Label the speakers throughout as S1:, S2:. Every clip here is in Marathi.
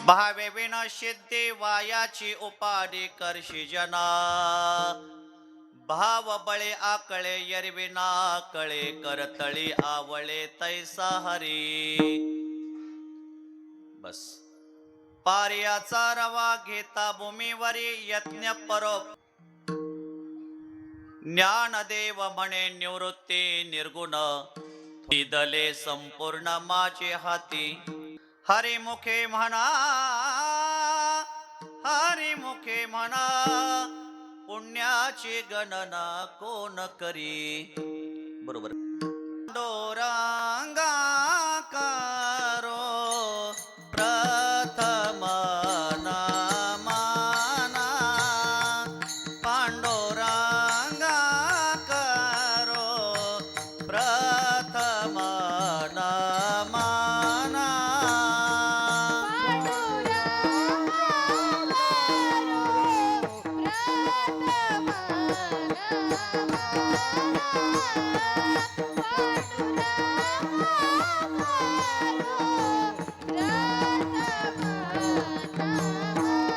S1: भावे विना सिद्धी वायाची उपाधी करशी जना भाव बळे आकळे यरविना कळे करतळी आवळे तैसा हरी बस पार्याचा रवा घेता भूमीवरी यज्ञ परोप ज्ञानदेव म्हणे निवृत्ती निर्गुण दिदले संपूर्ण माझे हाती हरिमुखे म्हणा हरिमुखे म्हणा पुण्याची गणना कोण करी बरोबर डोरांगा कारो प्रथम नामाना पांडोरांगा करो प्रथम नामाना पांडुरंगा करो प्रथम नामाना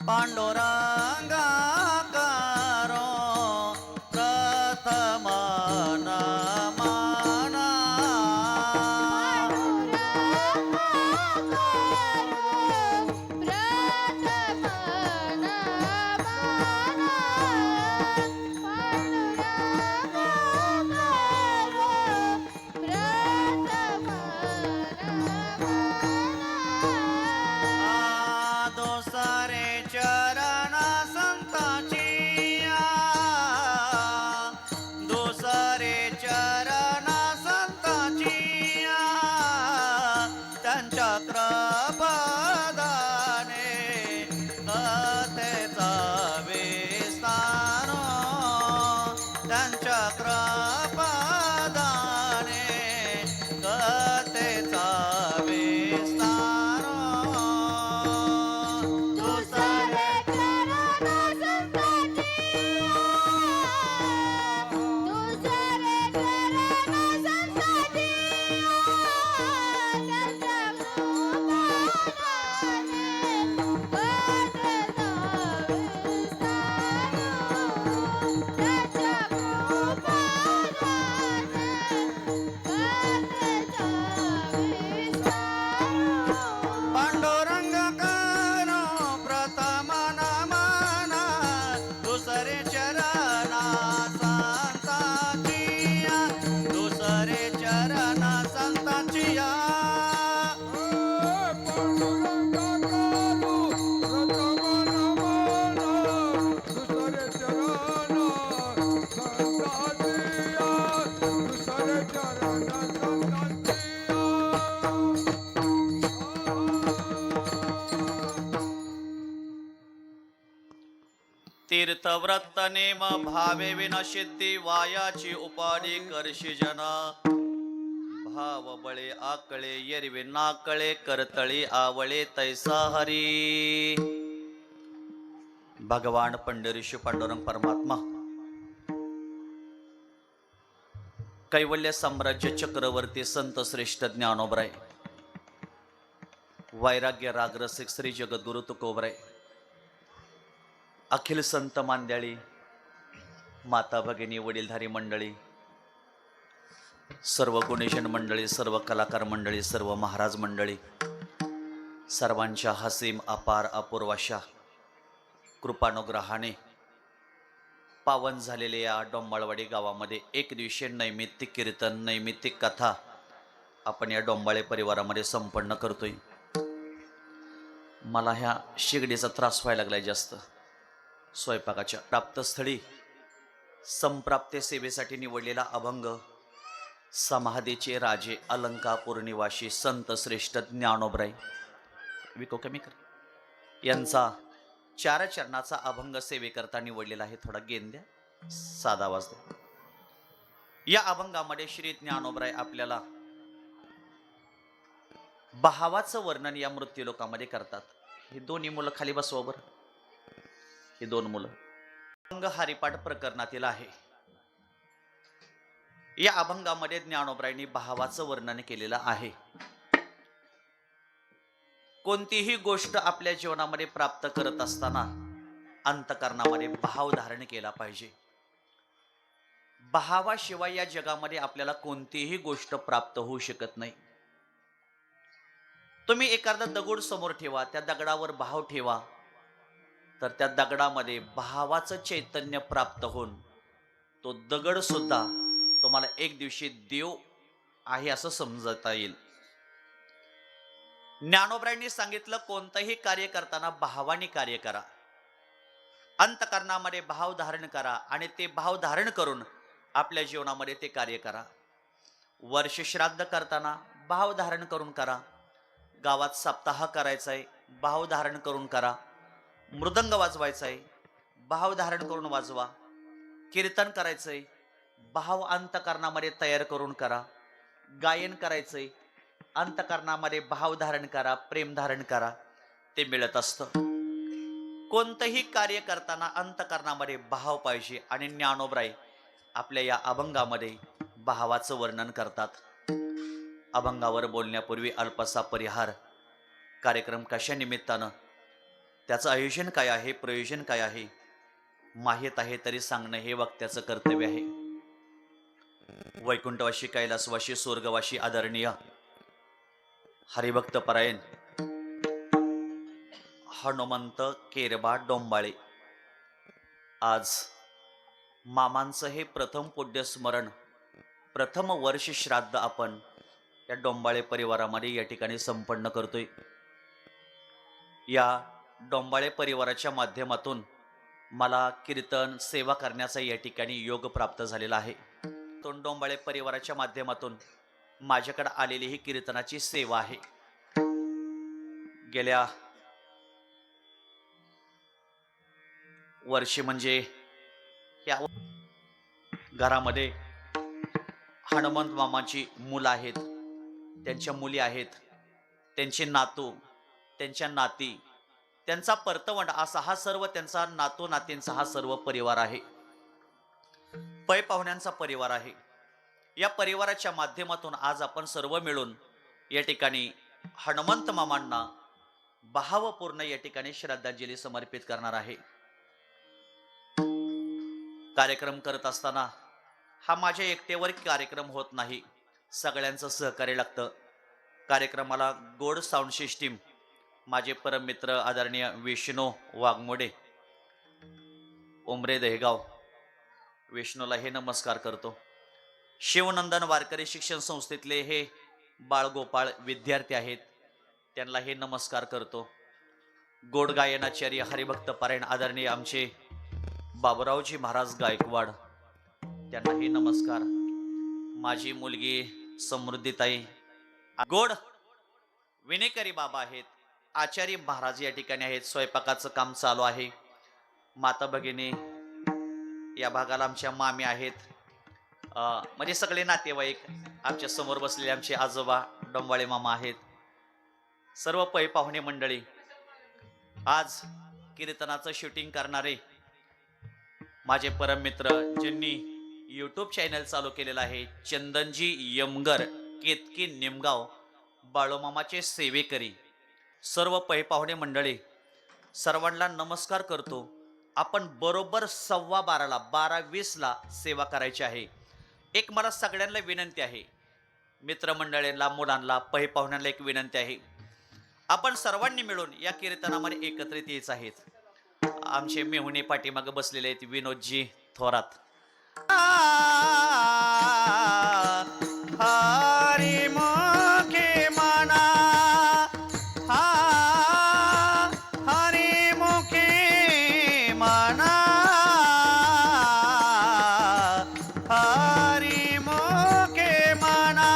S1: पांडुरंगा करो प्रथम नामाना दोसरे चरण संताची दोसरे चरण संताची त्यांच्या कृपादाने कथेचा विस्तार त्यांच्या कृपादाने कथेचा विस्तार पांडुरंग करो प्रथम नामाना दुसरे चरण संताची दुसरे चरण संताची तीर्थव्रत नेम भावे विना सिद्धी वायाची उपाधी करशी जना भाव बळे आकळे येरवे नाकळे करतळी आवळे तैसा हरी भगवान पंढरीशी पांडुरंग परमात्मा कैवल्य साम्राज्य चक्रवर्ती संत श्रेष्ठ ज्ञानोबराय वैराग्य रागरसिक श्री जगद्गुरु तुकोबराय अखिल संत मांद्याळी माता भगिनी वडीलधारी मंडळी सर्व गुणीजन मंडळी सर्व कलाकार मंडळी सर्व महाराज मंडळी सर्वांच्या हसीम अपार अपूर्वाशा कृपानुग्रहाने पावन झालेल्या या डोंबाळवाडी गावामध्ये एक दिवशीय नैमित्तिक कीर्तन नैमित्तिक कथा आपण या डोंबाळे परिवारामध्ये संपन्न करतोय। मला ह्या शिगडीचा त्रास व्हायला लागलाय जास्त स्वयंपाकाच्या प्राप्तस्थळी संप्राप्ते सेवेसाठी निवडलेला अभंग समाधीचे राजे अलंकापूर निवासी संत श्रेष्ठ ज्ञानोबराय विको कमी कर यांचा चार चरणाचा अभंग सेवेकरता निवडलेला आहे। थोडा गेन द्या, साधा आवाज द्या। या अभंगामध्ये श्री ज्ञानोबराय आपल्याला भावाचं वर्णन या मृत्यूलोकामध्ये करतात। हे दोन्ही मुलं खाली बसवा बरं। ही दोन मुलं. अभंग हरिपाठ प्रकरणातील आहे. या अभंगामध्ये ज्ञानोबरायांनी भावाचं वर्णन केलेलं आहे. कोणतीही गोष्ट आपल्या जीवनामध्ये प्राप्त करत असताना अंतःकरणामध्ये भाव धारण केला पाहिजे. भावाशिवाय या जगामध्ये आपल्याला कोणतीही गोष्ट प्राप्त होऊ शकत नाही. तुम्ही एखादा दगड समोर ठेवा, त्या दगडावर भाव ठेवा, तर त्या दगडामध्ये भावाचं चैतन्य प्राप्त होऊन तो दगड सुद्धा तुम्हाला एक दिवशी देव आहे असं समजता येईल. ज्ञानोबरायांनी सांगितलं, कोणतंही कार्य करताना भावाने कार्य करा, अंतःकरणामध्ये भाव धारण करा आणि ते भाव धारण करून आपल्या जीवनामध्ये ते कार्य करा. वर्ष श्राद्ध करताना भाव धारण करून करा. गावात सप्ताह करायचा आहे, भाव धारण करून करा. मृदंग वाजवायचा आहे, भाव धारण करून वाजवा. कीर्तन करायचंय, भाव अंतःकरणामध्ये तयार करून करा. गायन करायचंय, अंतःकरणामध्ये भाव धारण करा, प्रेम धारण करा. ते मिळत असतं. कोणतंही कार्य करताना अंतःकरणामध्ये भाव पाहिजे आणि ज्ञानोबराय आपल्या या अभंगामध्ये भावाचं वर्णन करतात. अभंगावर बोलण्यापूर्वी अल्पसा परिहार. कार्यक्रम कशा निमित्तानं, त्याचं आयोजन काय आहे, प्रयोजन काय आहे, माहीत आहे तरी सांगणं हे वक्त्याचं कर्तव्य आहे. वैकुंठवाशी, कैलासवाशी, स्वर्गवाशी आदरणीय हरिभक्त परायण हनुमंत केरबा डोंबाळे, आज मामांचं हे प्रथम पुण्यस्मरण, प्रथम वर्ष श्राद्ध आपण या डोंबाळे परिवारामध्ये या ठिकाणी संपन्न करतोय. या डोंबाळे परिवाराच्या माध्यमातून मला कीर्तन सेवा करण्याचा या ठिकाणी योग प्राप्त झालेला आहे. डोंबाळे परिवाराच्या माध्यमातून माझ्याकडे आलेली ही कीर्तनाची सेवा आहे. गेल्या वर्षी म्हणजे या घरामध्ये हनुमंत मामाची मुलं आहेत, त्यांच्या मुली आहेत, त्यांचे नातू, त्यांच्या नाती, त्यांचा परतवंड, असा हा सर्व त्यांचा नातू नातींचा हा सर्व परिवार आहे. पै पाहुण्यांचा परिवार आहे. या परिवाराच्या माध्यमातून आज आपण सर्व मिळून या ठिकाणी हनुमंत मामांना भावपूर्ण या ठिकाणी श्रद्धांजली समर्पित करणार आहे. कार्यक्रम करत असताना हा माझ्या एकटेवर कार्यक्रम होत नाही, सगळ्यांचं सहकार्य लागतं. कार्यक्रमाला गोड साऊंड सिस्टीम माझे परममित्र आदरणीय विष्णू वाघमोडे, उमरे दहेगाव, विष्णूला हे नमस्कार करतो. शिवनंदन वारकरी शिक्षण संस्थेतले हे बाळगोपाळ विद्यार्थी आहेत, त्यांना हे नमस्कार करतो. गोड गायनाचार्य हरिभक्त पारायण आदरणीय आमचे बाबुरावजी महाराज गायकवाड, त्यांना हे नमस्कार. माझी मुलगी समृद्धीताई गोड विनेकरी बाबा आहेत, आचार्य महाराज या ठिकाणी आहेत, स्वयंपाकाचं काम चालू आहे. माता भगिनी या भागाला आमच्या मामी आहेत, म्हणजे सगळे नातेवाईक. आमच्या समोर बसलेले आमचे आजोबा डोंबाळे मामा आहेत, सर्व पै पाहुणे मंडळी. आज कीर्तनाचं शूटिंग करणारे माझे परम मित्र, ज्यांनी यूट्यूब चॅनल चालू केलेला आहे, चंदनजी यमगर, केतकी निमगाव, बाळूमामाचे सेवेकरी, सर्व पै पाहुणे मंडळी, सर्वांना नमस्कार करतो. आपण बरोबर 12:15ला 12:20ला सेवा करायची आहे. एक मला सगळ्यांना विनंती आहे, मित्रमंडळींना, मुलांना, पै पाहुण्यांना एक विनंती आहे, आपण सर्वांनी मिळून या कीर्तनामध्ये एकत्रित यायचं आहेत. आमचे मेहुणे पाठीमागे बसलेले आहेत, विनोदजी थोरात. हरी मुखे म्हणा, हरी मुखे म्हणा, हरी मुखे म्हणा.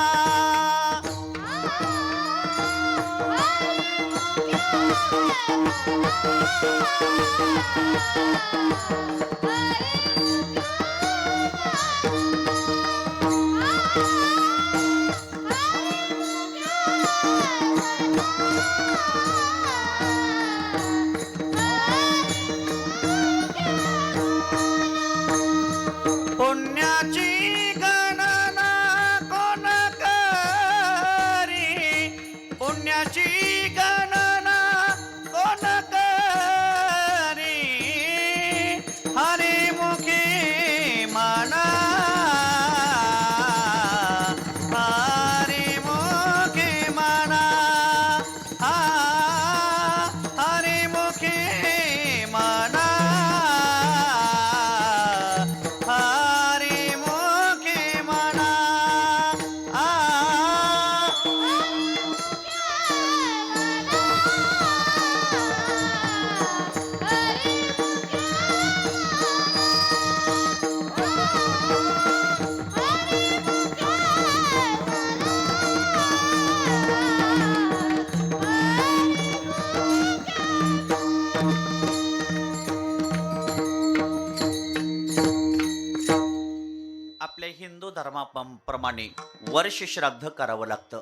S1: धर्माप्रमाणे वर्ष श्राद्ध करावं लागतं.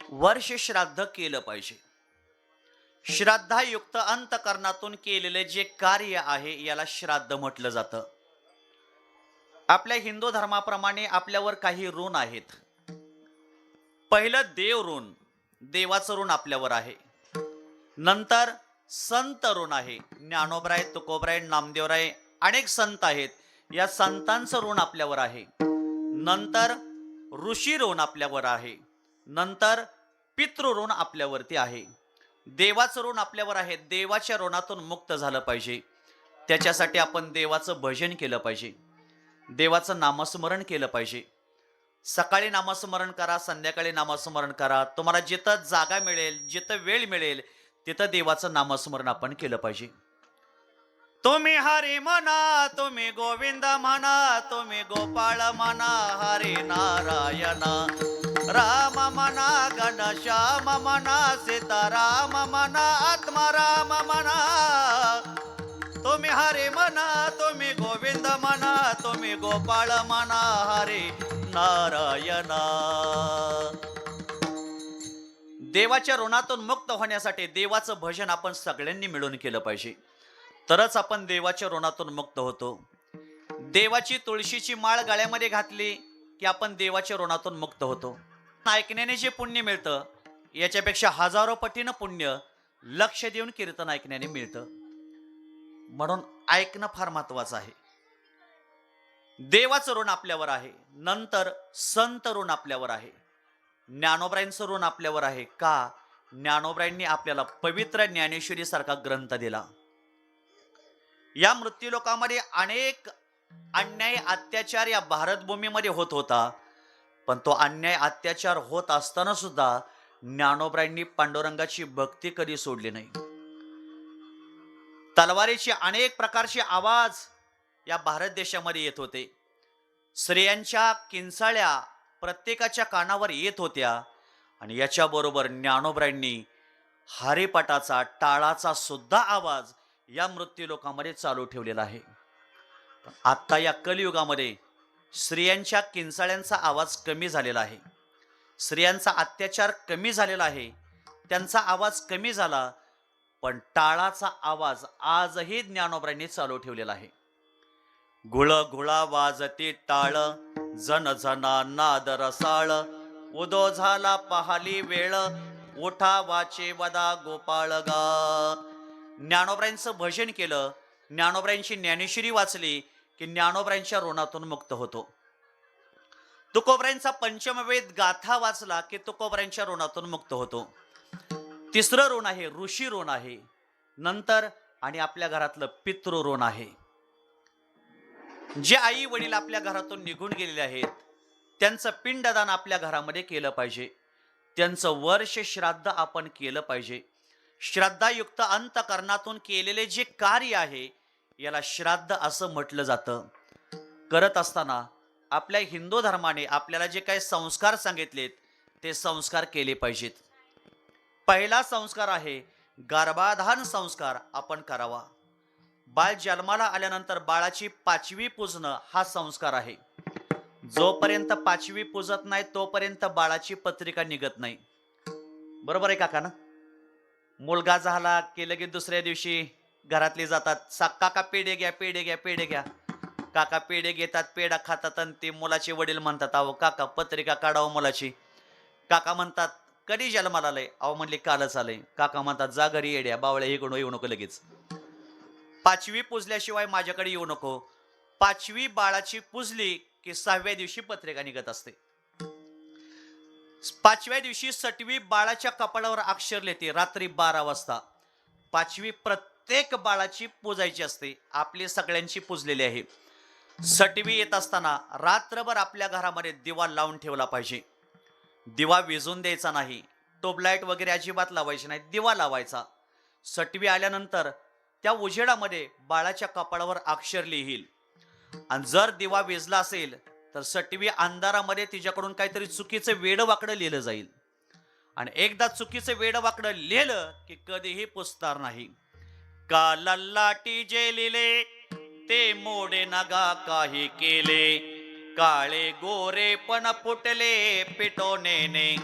S1: वर्ष श्राद्ध केलं पाहिजे. श्राद्धायुक्त अंतकरणातून केलेले जे कार्य आहे याला श्राद्ध म्हटलं जातं. आपल्या हिंदू धर्माप्रमाणे आपल्यावर काही ऋण आहेत. पहिलं देव ऋण, देवाचं ऋण आपल्यावर आहे. नंतर संत ऋण आहे. ज्ञानोबराय, तुकोबराय, नामदेवराय अनेक संत आहेत. या संतांचं ऋण आपल्यावर आहे. नंतर ऋषी ऋण आपल्यावर आहे. नंतर पितृ ऋण आपल्यावरती आहे. देवाचं ऋण आपल्यावर आहे. देवाच्या ऋणातून मुक्त झालं पाहिजे. त्याच्यासाठी आपण देवाचं भजन केलं पाहिजे. देवाचं नामस्मरण केलं पाहिजे. सकाळी नामस्मरण करा, संध्याकाळी नामस्मरण करा. तुम्हाला जिथं जागा मिळेल, जिथं वेळ मिळेल तिथं देवाचं नामस्मरण आपण केलं पाहिजे. तुम्ही हरी म्हणा, तुम्ही गोविंद म्हणा, तुम्ही गोपाळ म्हणा, हरी नारायण. राम म्हणा, घनश्याम म्हणा, सीताराम म्हणा, आत्माराम म्हणा. तुम्ही हरी म्हणा, तुम्ही गोविंद म्हणा, तुम्ही गोपाळ म्हणा, हरी नारायण. देवाच्या ऋणातून मुक्त होण्यासाठी देवाचं भजन आपण सगळ्यांनी मिळून केलं पाहिजे. तरच आपण देवाच्या ऋणातून मुक्त होतो. देवाची तुळशीची माळ गळ्यामध्ये घातली की आपण देवाच्या ऋणातून मुक्त होतो. ऐकण्याने जे पुण्य मिळतं याच्यापेक्षा हजारो पटीनं पुण्य लक्ष देऊन कीर्तन ऐकण्याने मिळतं. म्हणून ऐकणं फार महत्वाचं आहे. देवाचं ऋण आपल्यावर आहे. नंतर संत ऋण आपल्यावर आहे. ज्ञानोबरायांचं ऋण आपल्यावर आहे. का? ज्ञानोबरायांनी आपल्याला पवित्र ज्ञानेश्वरी सारखा ग्रंथ दिला. या मृत्यूलोकामध्ये अनेक अन्याय अत्याचार या भारतभूमीमध्ये होत होता. पण तो अन्याय अत्याचार होत असताना सुद्धा ज्ञानोबरायांनी पांडुरंगाची भक्ती कधी सोडली नाही. तलवारीचे अनेक प्रकारचे आवाज या भारत देशामध्ये येत होते. स्त्रियांच्या किंचाळ्या प्रत्येकाच्या कानावर येत होत्या. आणि याच्याबरोबर ज्ञानोबरायांनी हरिपाठाचा, टाळाचा सुद्धा आवाज या मृत्यूलोकामध्ये चालू ठेवलेला आहे. आता या कलियुगामध्ये स्त्रियांच्या किंचाळ्यांचा आवाज कमी झालेला आहे. स्त्रियांचा अत्याचार कमी झालेला आहे. त्यांचा आवाज कमी झाला. पण टाळाचा आवाज आजही ज्ञानोबरांनी चालू ठेवलेला आहे. घुळ घुळा वाजते टाळ, जन जना नाद रसाळ. उदो झाला पाहली वेळ, उठा वाचे वदा गोपाळ गा. ज्ञानोबरांचं भजन केलं, ज्ञानोबरांची ज्ञानेश्वरी वाचली की ज्ञानोबरांच्या ऋणातून मुक्त होतो. तुकोबरांचा पंचमवेद गाथा वाचला की तुकोबरांच्या ऋणातून मुक्त होतो. तिसरं ऋण आहे ऋषी ऋण आहे. नंतर आणि आपल्या घरातलं पितृ ऋण आहे. जे आई वडील आपल्या घरातून निघून गेलेले आहेत त्यांचं पिंडदान आपल्या घरामध्ये केलं पाहिजे. त्यांचं वर्ष श्राद्ध आपण केलं पाहिजे. श्रद्धायुक्त अंतकरणातून केलेले जे कार्य आहे याला श्राद्ध असं म्हटलं जातं. करत असताना आपल्या हिंदू धर्माने आपल्याला जे काही संस्कार सांगितलेत ते संस्कार केले पाहिजेत. पहिला संस्कार आहे गर्भाधान संस्कार आपण करावा. बाळ जन्माला आल्यानंतर बाळाची 5वी पूजणं हा संस्कार आहे. जोपर्यंत 5वी पूजत नाही तोपर्यंत बाळाची पत्रिका निघत नाही. बरोबर आहे काका ना? मुलगा झाला की लगेच दुसऱ्या दिवशी घरातली जातात, काका पेढे घ्या, पेढे घ्या, पेढे घ्या. काका पेढे घेतात, पेढा खातात आणि ते मुलाचे वडील म्हणतात, अहो काका पत्रिका काढावं मुलाची. काका म्हणतात कधी जन्माला आलंय? अहो म्हणले कालच आलंय. काका म्हणतात जा घरी येड्या बावळ्या, इकडून येऊ नको लगेच. 5वी पूजल्याशिवाय माझ्याकडे येऊ नको. 5वी बाळाची पूजली की 6व्या दिवशी पत्रिका निघत असते. 5व्या दिवशी 6वी बाळाच्या कपाळावर अक्षर लिहिते रात्री 12 वाजता. 5वी प्रत्येक बाळाची पूजायची असते. आपली सगळ्यांची पूजलेली आहे. 6वी येत असताना रात्रभर आपल्या घरामध्ये दिवा लावून ठेवला पाहिजे. दिवा विझून द्यायचा नाही. ट्यूबलाईट वगैरे अजिबात लावायची नाही. दिवा लावायचा. 6वी आल्यानंतर त्या उजेडामध्ये बाळाच्या कपाळावर अक्षर लिहिल. आणि जर दिवा विझला असेल तर 6वी अंधारामध्ये तिच्याकडून काहीतरी चुकीचं वेडवाकडं लिहिलं जाईल. आणि एकदा चुकीचं वेडवाकडं लिहिलं की कधीही पुसणार नाही. का लल्लाटी जे लिहिले ते मोडे नगा काही केले. काळे गोरे पण फुटले पिटोनेने,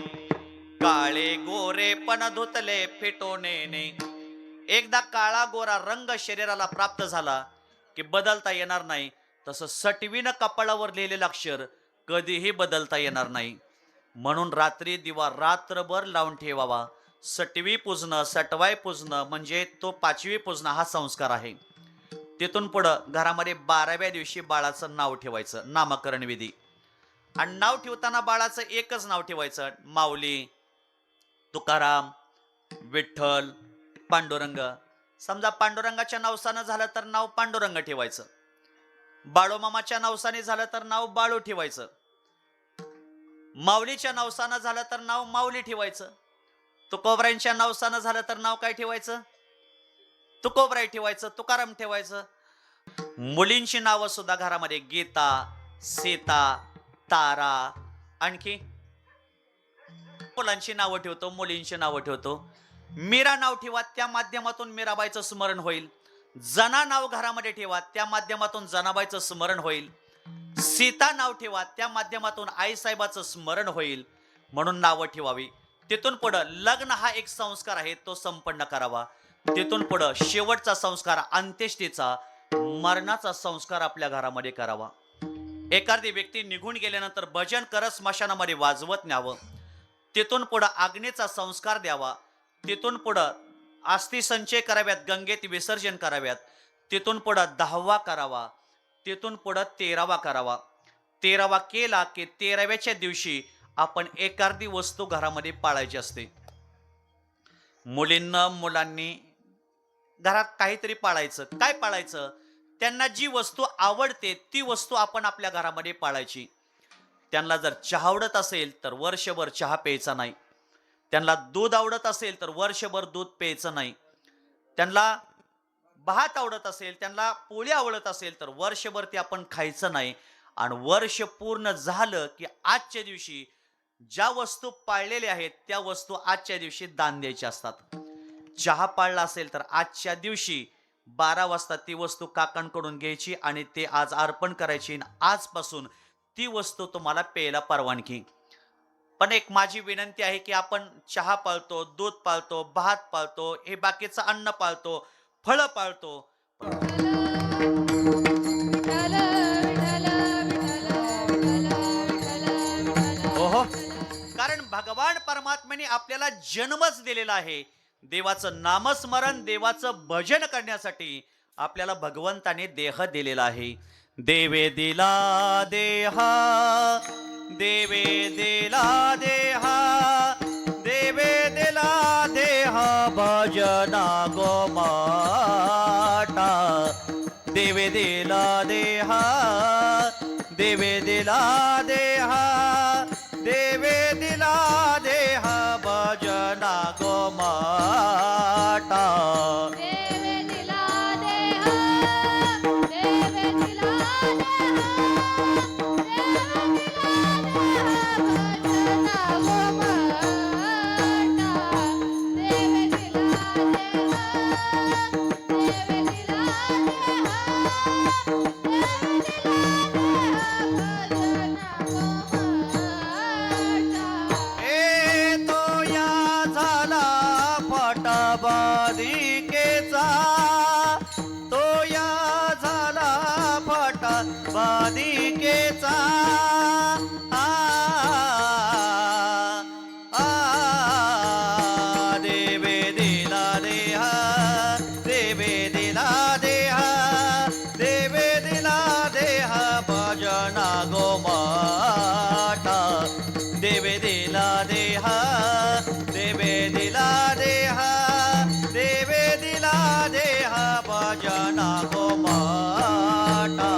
S1: काळे गोरे पण धुतले फिटोनेने. एकदा काळा गोरा रंग शरीराला प्राप्त झाला की बदलता येणार नाही. तसं सटवीनं कपाळावर लिहिलेलं अक्षर कधीही बदलता येणार नाही. म्हणून रात्री दिवा रात्रभर लावून ठेवावा. सटवी पूजणं, सटवाय पूजणं म्हणजे तो पाचवी पूजणं हा संस्कार आहे. तिथून पुढं घरामध्ये 12व्या दिवशी बाळाचं नाव ठेवायचं, नामकरण विधी. आणि नाव ठेवताना बाळाचं एकच नाव ठेवायचं, माऊली, तुकाराम, विठ्ठल, पांडुरंग. समजा पांडुरंगाच्या नवसानं झालं तर नाव पांडुरंग ठेवायचं, बाळूमामाच्या नवसाने झालं तर नाव बाळू ठेवायचं, माऊलीच्या नवसानं झालं तर नाव माऊली ठेवायचं, तुकोबरायांच्या नवसानं झालं तर नाव काय ठेवायचं, तुकोबराय ठेवायचं, तुकाराम ठेवायचं. मुलींची नावं सुद्धा घरामध्ये गीता, सीता, तारा, आणखी मुलांची नावं ठेवतो, मुलींची नावं ठेवतो. मीरा नाव ठेवा, त्या माध्यमातून मीराबाईचं स्मरण होईल. जना नाव घरामध्ये ठेवा, त्या माध्यमातून जनाबाईचं स्मरण होईल. सीता नाव ठेवा, त्या माध्यमातून आईसाहेबाचं स्मरण होईल. म्हणून नावं ठेवावी. तिथून पुढं लग्न हा एक संस्कार आहे, तो संपन्न करावा. तिथून पुढं शेवटचा संस्कार अंत्येष्टीचा, मरणाचा संस्कार आपल्या घरामध्ये करावा. एखादी व्यक्ती निघून गेल्यानंतर भजन करत स्मशानामध्ये वाजवत न्यावं. तिथून पुढं अग्नीचा संस्कार द्यावा. तिथून पुढं अस्थि संचय कराव्यात, गंगेत विसर्जन कराव्यात. तिथून पुढं 10वा करावा. तिथून पुढं 13वा करावा. 13वा केला की 13व्याच्या दिवशी आपण एखादी वस्तू घरामध्ये पाळायची असते. मुलांनी घरात काहीतरी पाळायचं. काय पाळायचं? त्यांना जी वस्तू आवडते ती वस्तू आपण आपल्या घरामध्ये पाळायची. त्यांना जर चहा आवडत असेल तर वर्षभर चहा प्यायचा नाही. त्यांना दूध आवडत असेल तर वर्षभर दूध प्यायचं नाही. त्यांना भात आवडत असेल, त्यांना पोळी आवडत असेल तर वर्षभर ते आपण खायचं नाही. आणि वर्ष पूर्ण झालं की आजच्या दिवशी ज्या वस्तू पाळलेल्या आहेत त्या वस्तू आजच्या दिवशी दान द्यायच्या असतात. चहा पाळला असेल तर आजच्या दिवशी 12 वाजता ती वस्तू काकांकडून घ्यायची आणि ते आज अर्पण करायची. आजपासून ती वस्तू तुम्हाला प्यायला परवानगी. पण एक माझी विनंती आहे की आपण चहा पाळतो, दूध पाळतो, भात पाळतो, हे बाकीचं अन्न पाळतो, फळं पाळतो. ओहो, कारण भगवान परमात्म्याने आपल्याला जन्मच दिलेला आहे. देवाचं नामस्मरण, देवाचं भजन करण्यासाठी आपल्याला भगवंताने देह दिलेला आहे. देवे दिला देहा, देवे दिला देहा, देवे दिला देहा भजना गोमाता. देवे दिला देहा, देवे दिला देहा, देवे दिला देहा भजना गोमाता. बादिकेचा देवे दिला देहा, देवे दिला देहा, देवे दिला देहा भजना गोमाता. देवे दिला देहा, देवे दिला देहा, देवे दिला देहा भजना गोमाता.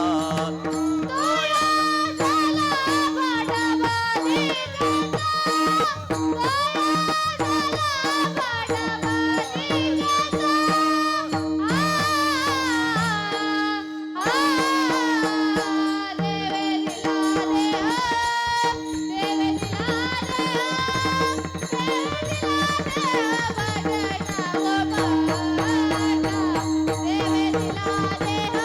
S2: देहा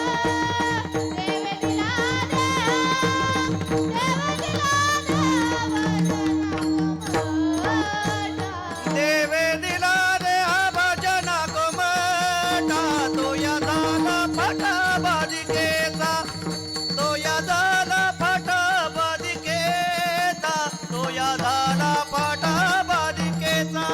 S1: फाटा बालिकेचा, तो या झाला फाटा बालिकेचा, तो या झाला फाटा बालिकेचा.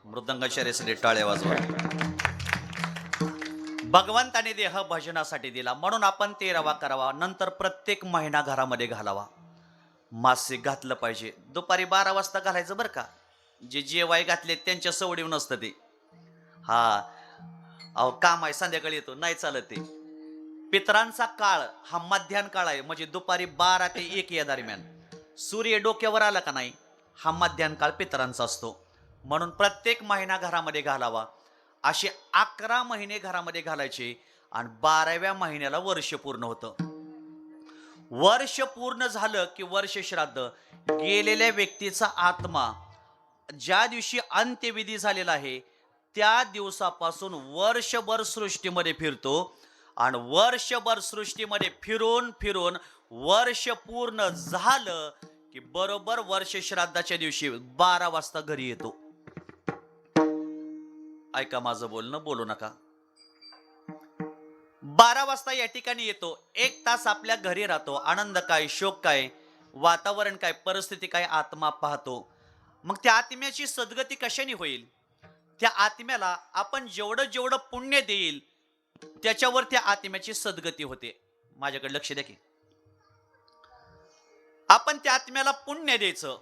S1: मृदंग शर्यतीसाठी टाळ्या वाजवा. भगवंताने देह भजनासाठी दिला म्हणून आपण 13वा करावा, नंतर प्रत्येक महिना घरामध्ये घालावा. मासिक घातलं पाहिजे, दुपारी 12 वाजता घालायचं बरं का. जे जेवाय घातले त्यांच्या सवडीव नसतं ते. हा अहो काम आहे संध्याकाळी येतो नाही चालत ते. पितरांचा काळ हा मध्यान काळ आहे, म्हणजे दुपारी 12 ते 1 या दरम्यान. सूर्य डोक्यावर आला का नाही हा मध्यान काळ पितरांचा असतो. म्हणून प्रत्येक महिना घरामध्ये घालावा. असे 11 महिने घरामध्ये घालायचे आणि 12व्या महिन्याला वर्ष पूर्ण होतं. वर्ष पूर्ण झालं की वर्ष श्राद्ध. गेलेल्या व्यक्तीचा आत्मा ज्या दिवशी अंत्यविधी झालेला आहे त्या दिवसापासून वर्षभर सृष्टीमध्ये फिरतो आणि वर्षभर सृष्टीमध्ये फिरून फिरून वर्ष पूर्ण झालं की बरोबर वर्ष श्राद्धाच्या दिवशी 12 वाजता घरी येतो. ऐका माझं बोलणं, बोलू नका. 12 वाजता या ठिकाणी येतो. 1 तास आपल्या घरी राहतो. आनंद काय, शोक काय, वातावरण काय, परिस्थिती काय, आत्मा पाहतो. मग त्या आत्म्याची सद्गती कशाने होईल? त्या आत्म्याला आपण जेवढं जेवढं पुण्य देईल त्याच्यावर त्या आत्म्याची सद्गती होते. माझ्याकडे लक्ष द्या की आपण त्या आत्म्याला पुण्य द्यायचं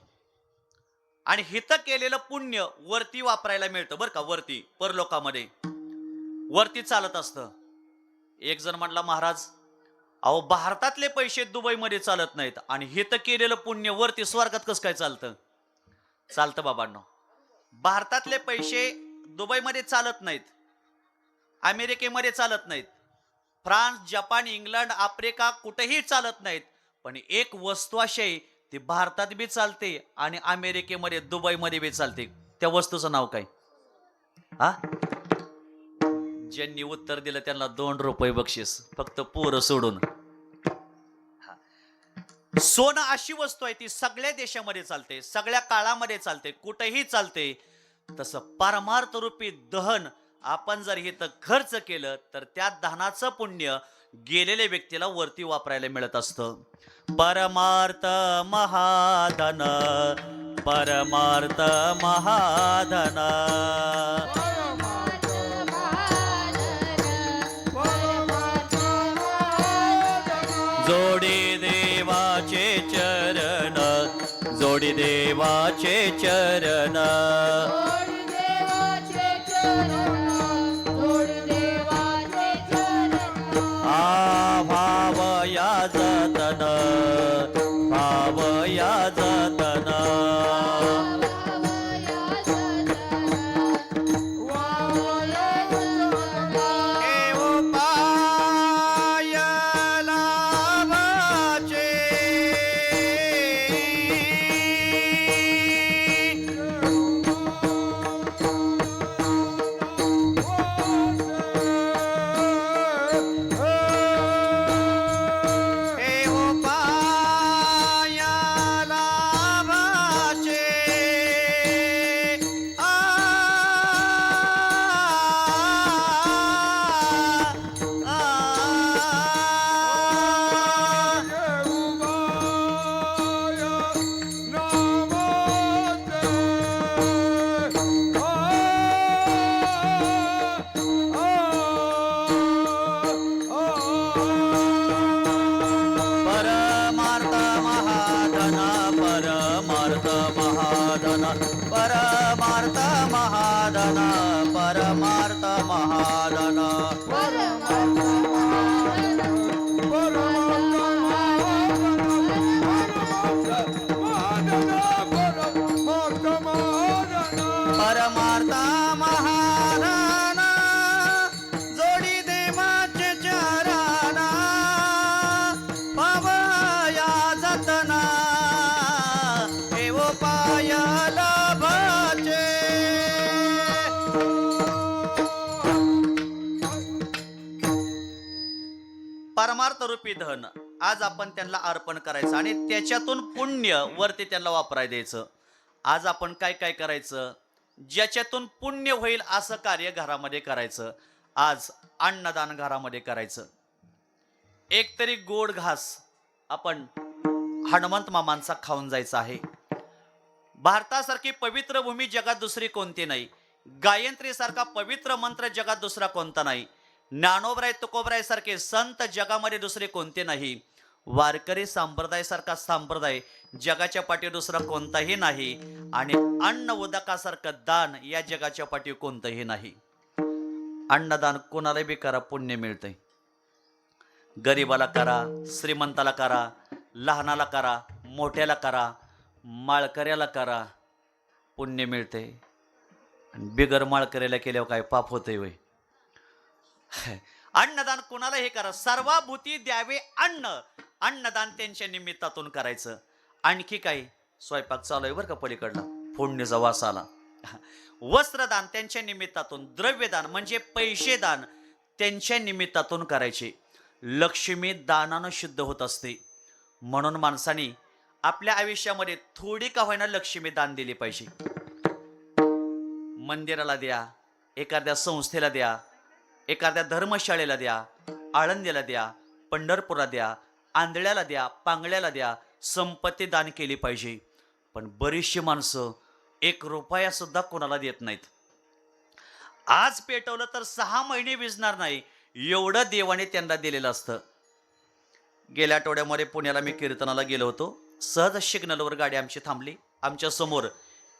S1: आणि हित केलेलं पुण्य वरती वापरायला मिळतं बरं का. वरती परलोकामध्ये वरती चालत असतं. एक जण म्हटला, महाराज अहो भारतातले पैसे दुबईमध्ये चालत नाहीत आणि हित केलेलं पुण्य वरती स्वर्गात कसं काय चालतं? चालतं बाबांनो. भारतातले पैसे दुबईमध्ये चालत नाहीत, अमेरिकेमध्ये चालत नाहीत, फ्रान्स, जपान, इंग्लंड, आफ्रिका कुठेही चालत नाहीत. पण एक वस्तू अशी आहे ती भारतात बी चालते आणि अमेरिकेमध्ये, दुबईमध्ये बी चालते. त्या वस्तूचं नाव काय? हा, ज्यांनी उत्तर दिलं त्यांना 2 रुपये बक्षीस, फक्त पोरं सोडून. सोनं अशी वस्तू आहे ती सगळ्या देशामध्ये चालते, सगळ्या काळामध्ये चालते, कुठेही चालते. तसं परमार्थ रूपी दहन आपण जर इथं खर्च केलं तर त्या दहनाचं पुण्य गेलेल्या व्यक्तीला वरती वापरायला मिळत असतं. परमार्थ महाधन, परमार्थ महाधन. जोडी देवाचे चरण, जोडी देवाचे चरण. भावया जतन, भावया जतन. परमार्थ महाधन, परमार्थ महाधन. परमार्थ महाधन, जोडी देवाचे चरण, पावया जतना, हे उपाय लाभाचे. परमार्थ रूपी धन आज आपण त्यांना अर्पण करायचं आणि त्याच्यातून पुण्य वरती त्यांना वापरायला द्यायचं. आज आपण काय काय करायचं, ज्याच्यातून पुण्य होईल असं कार्य घरामध्ये करायचं. आज अन्नदान घरामध्ये करायचं. एक तरी गोड घास आपण हनुमंत मामांचा खाऊन जायचा आहे. भारतासारखी पवित्र भूमी जगात दुसरी कोणती नाही. गायत्री सारखा पवित्र मंत्र जगात दुसरा कोणता नाही. ज्ञानोबराय तुकोबराय सारखे संत जगामध्ये दुसरे कोणते नाही. वारकरी संप्रदाय सारखा संप्रदाय जगाच्या पाठी दुसरा कोणताही नाही. आणि अन्न उदकासारखं दान या जगाच्या पाठी कोणतंही नाही. अन्नदान कोणाला बी करा, पुण्य मिळतंय. गरीबाला करा, श्रीमंताला करा, लहानाला करा, मोठ्याला करा, माळकऱ्याला करा, पुण्य मिळते. बिगर माळकऱ्याला केल्यावर काय पाप होतंय वय. अन्नदान कोणाला हे करा, सर्वाभूती द्यावे अन्न. अन्नदान त्यांच्या निमित्तातून करायचं. आणखी काही स्वयंपाक चालू आहे बरं का पलीकडला, फोडणीचा वास आला. वस्त्रदान त्यांच्या निमित्तातून, द्रव्यदान म्हणजे पैसे दान त्यांच्या निमित्तातून करायचे. लक्ष्मी दानानं शुद्ध होत असते. म्हणून माणसाने आपल्या आयुष्यामध्ये थोडी का होईना लक्ष्मी दान दिली पाहिजे. मंदिराला द्या, एखाद्या संस्थेला द्या, एखाद्या धर्मशाळेला द्या, आळंदीला द्या, पंढरपूरला द्या, आंधळ्याला द्या, पांगळ्याला द्या. संपत्ती दान केली पाहिजे. पण बरीचशी माणसं 1 रुपया सुद्धा कोणाला देत नाहीत. आज पेटवलं तर 6 महिने विजणार नाही एवढं देवाने त्यांना दिलेलं असतं. गेल्या आठवड्यामध्ये पुण्याला मी कीर्तनाला गेलो होतो. सहज सिग्नलवर गाडी आमची थांबली. आमच्या समोर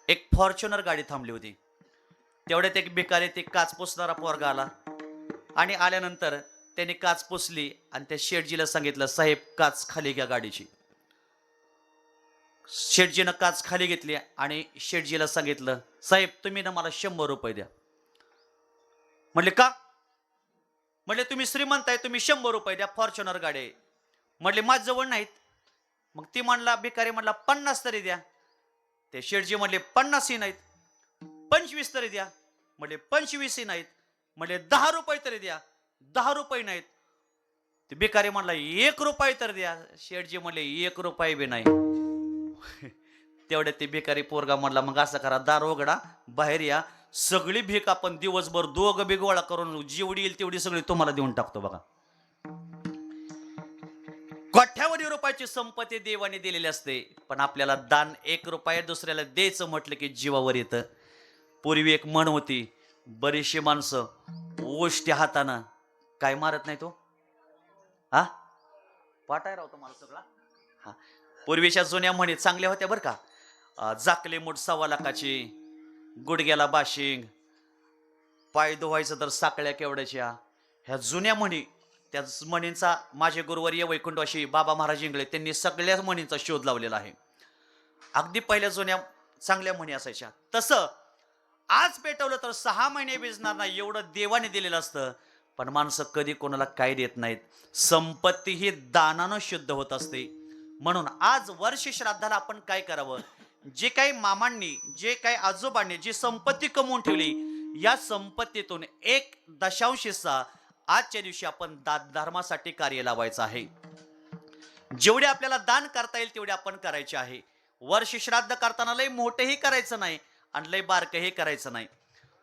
S1: एक फॉर्च्युनर गाडी थांबली होती. तेवढ्यात एक भिकारी, ते काच पुसणारा पोरगा आला आणि आल्यानंतर त्याने काच पुसली आणि त्या शेठजीला सांगितलं, साहेब काच खाली घ्या गाडीची. शेठजीनं काच खाली घेतली आणि शेठजीला सांगितलं, साहेब तुम्ही ना मला 100 रुपये द्या. म्हणले का? म्हणले तुम्ही श्रीमंत आहे, तुम्ही 100 रुपये द्या, फॉर्च्युनर गाडी आहे. म्हणले माझ्याजवळ नाहीत. मग ती म्हणला, भिकारी म्हणला 50 तरी द्या. ते शेठजी म्हणले 50 ही नाहीत. 25 तरी द्या. म्हणले 25 ही नाहीत. म्हणले 10 रुपये तरी द्या. 10 रुपये नाहीत. ते भिकारी म्हणला 1 रुपये तर द्या. शेठजी म्हणले 1 रुपये बी नाही. तेवढ्या ते भिकारी पोरगा म्हणला, मग असं करा, दार उघडा, बाहेर या, सगळी भीक आपण दिवसभर दोघं बी गोळा करून जेवढी येईल तेवढी सगळी तुम्हाला देऊन टाकतो. बघा, कोट्यावधी रुपयाची संपत्ती देवाने दिलेली असते. पण आपल्याला दान 1 रुपया दुसऱ्याला द्यायचं म्हटलं की जीवावर येतं. पूर्वी एक म्हण होती, बरीचशी माणसं ओष्टी हातानं काय मारत नाही तो हा पाठाय राहतो मला सगळा. हा, पूर्वीच्या जुन्या म्हणी चांगल्या होत्या बरं का. जाकले मूठ 1.25 लाखाची, गुडघ्याला बाशिंग, पाय धुवायचं तर साकळ्या केवढ्याच्या. ह्या जुन्या म्हणी, त्या म्हणींचा माझे गुरुवर्य वैकुंठवासी बाबा महाराज इंगळे त्यांनी सगळ्या म्हणींचा शोध लावलेला आहे. अगदी पहिल्या जुन्या चांगल्या म्हणी असायच्या. तसं आज पेटवलं तर 6 महिने भिजणार नाही एवढं देवाने दिलेलं असतं. पण माणसं कधी कोणाला काय देत नाहीत. संपत्ती ही दानानं शुद्ध होत असते. म्हणून आज वर्ष श्राद्धाला आपण काय करावं, जे काही मामांनी, जे काही आजोबांनी जी संपत्ती कमवून ठेवली, या संपत्तीतून 1/10 हिस्सा आजच्या दिवशी आपण दान धर्मासाठी कार्य लावायचं आहे. जेवढे आपल्याला दान करता येईल तेवढे आपण करायचे आहे. वर्ष श्राद्ध करताना लय मोठेही करायचं नाही आणि लय बारकंही करायचं नाही.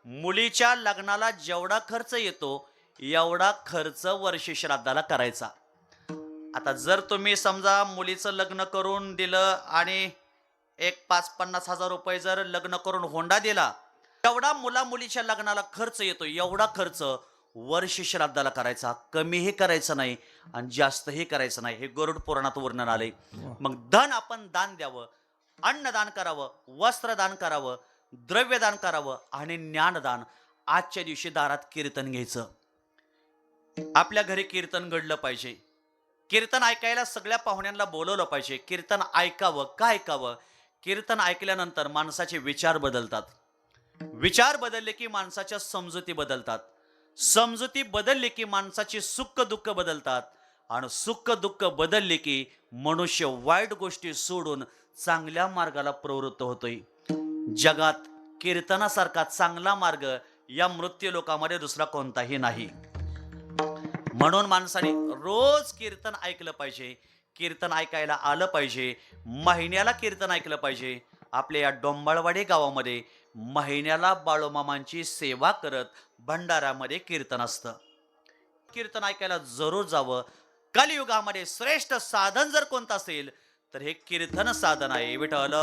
S1: मुलीच्या लग्नाला जेवढा खर्च येतो एवढा खर्च वर्ष श्राद्धाला करायचा. आता जर तुम्ही समजा मुलीचं लग्न करून दिलं आणि 5-50 हजार रुपये जर लग्न करून होंडा दिला, एवढा मुला मुलीच्या लग्नाला खर्च येतो, एवढा खर्च वर्ष श्राद्धाला करायचा. कमीही करायचं नाही आणि जास्तही करायचं नाही. हे गरुड पुराणात वर्णन आले. मग धन आपण दान द्यावं, अन्नदान करावं, वस्त्रदान करावं, द्रव्यदान करावं आणि ज्ञानदान. आजच्या दिवशी दारात कीर्तन घ्यायचं. आपल्या घरी कीर्तन घडलं पाहिजे. कीर्तन ऐकायला सगळ्या पाहुण्यांना बोलवलं पाहिजे. कीर्तन ऐकावं. का ऐकावं? कीर्तन ऐकल्यानंतर माणसाचे विचार बदलतात. विचार बदलले की माणसाच्या समजुती बदलतात. समजुती बदलली की माणसाची सुख दुःख बदलतात आणि सुख दुःख बदलले की मनुष्य वाईट गोष्टी सोडून चांगल्या मार्गाला प्रवृत्त होतोय. जगात कीर्तनासारखा चांगला मार्ग या मृत्यू लोकांमध्ये दुसरा कोणताही नाही. म्हणून माणसाने रोज कीर्तन ऐकलं पाहिजे, कीर्तन ऐकायला आलं पाहिजे, महिन्याला कीर्तन ऐकलं पाहिजे. आपल्या या डोंबाळवाडी गावामध्ये महिन्याला बाळूमामांची सेवा करत भंडाऱ्यामध्ये कीर्तन असतं. कीर्तन ऐकायला जरूर जावं. कलियुगामध्ये श्रेष्ठ साधन जर कोणतं असेल तर हे कीर्तन साधन आहे. विठ्ठल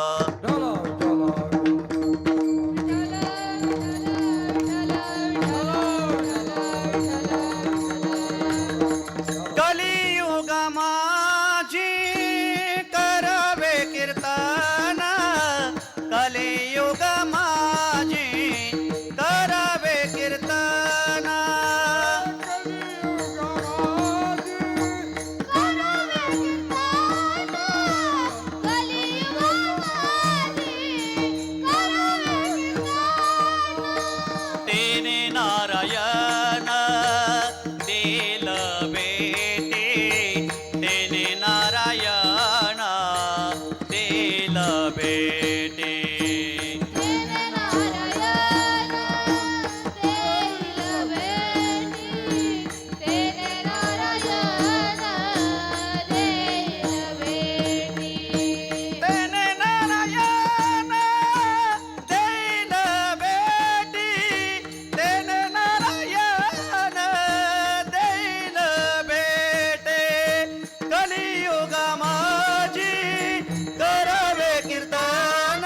S1: कलियुग माझी करवे कीर्तन, कलियुग माझी करवे कीर्तन. तेने नारायण दिल बेटे, तेने नारायण दिल बेटे. तेने नारायण दिल बेटी, तेने नारायण दिल बेटे. कलियुग माझी करवे कीर्तन,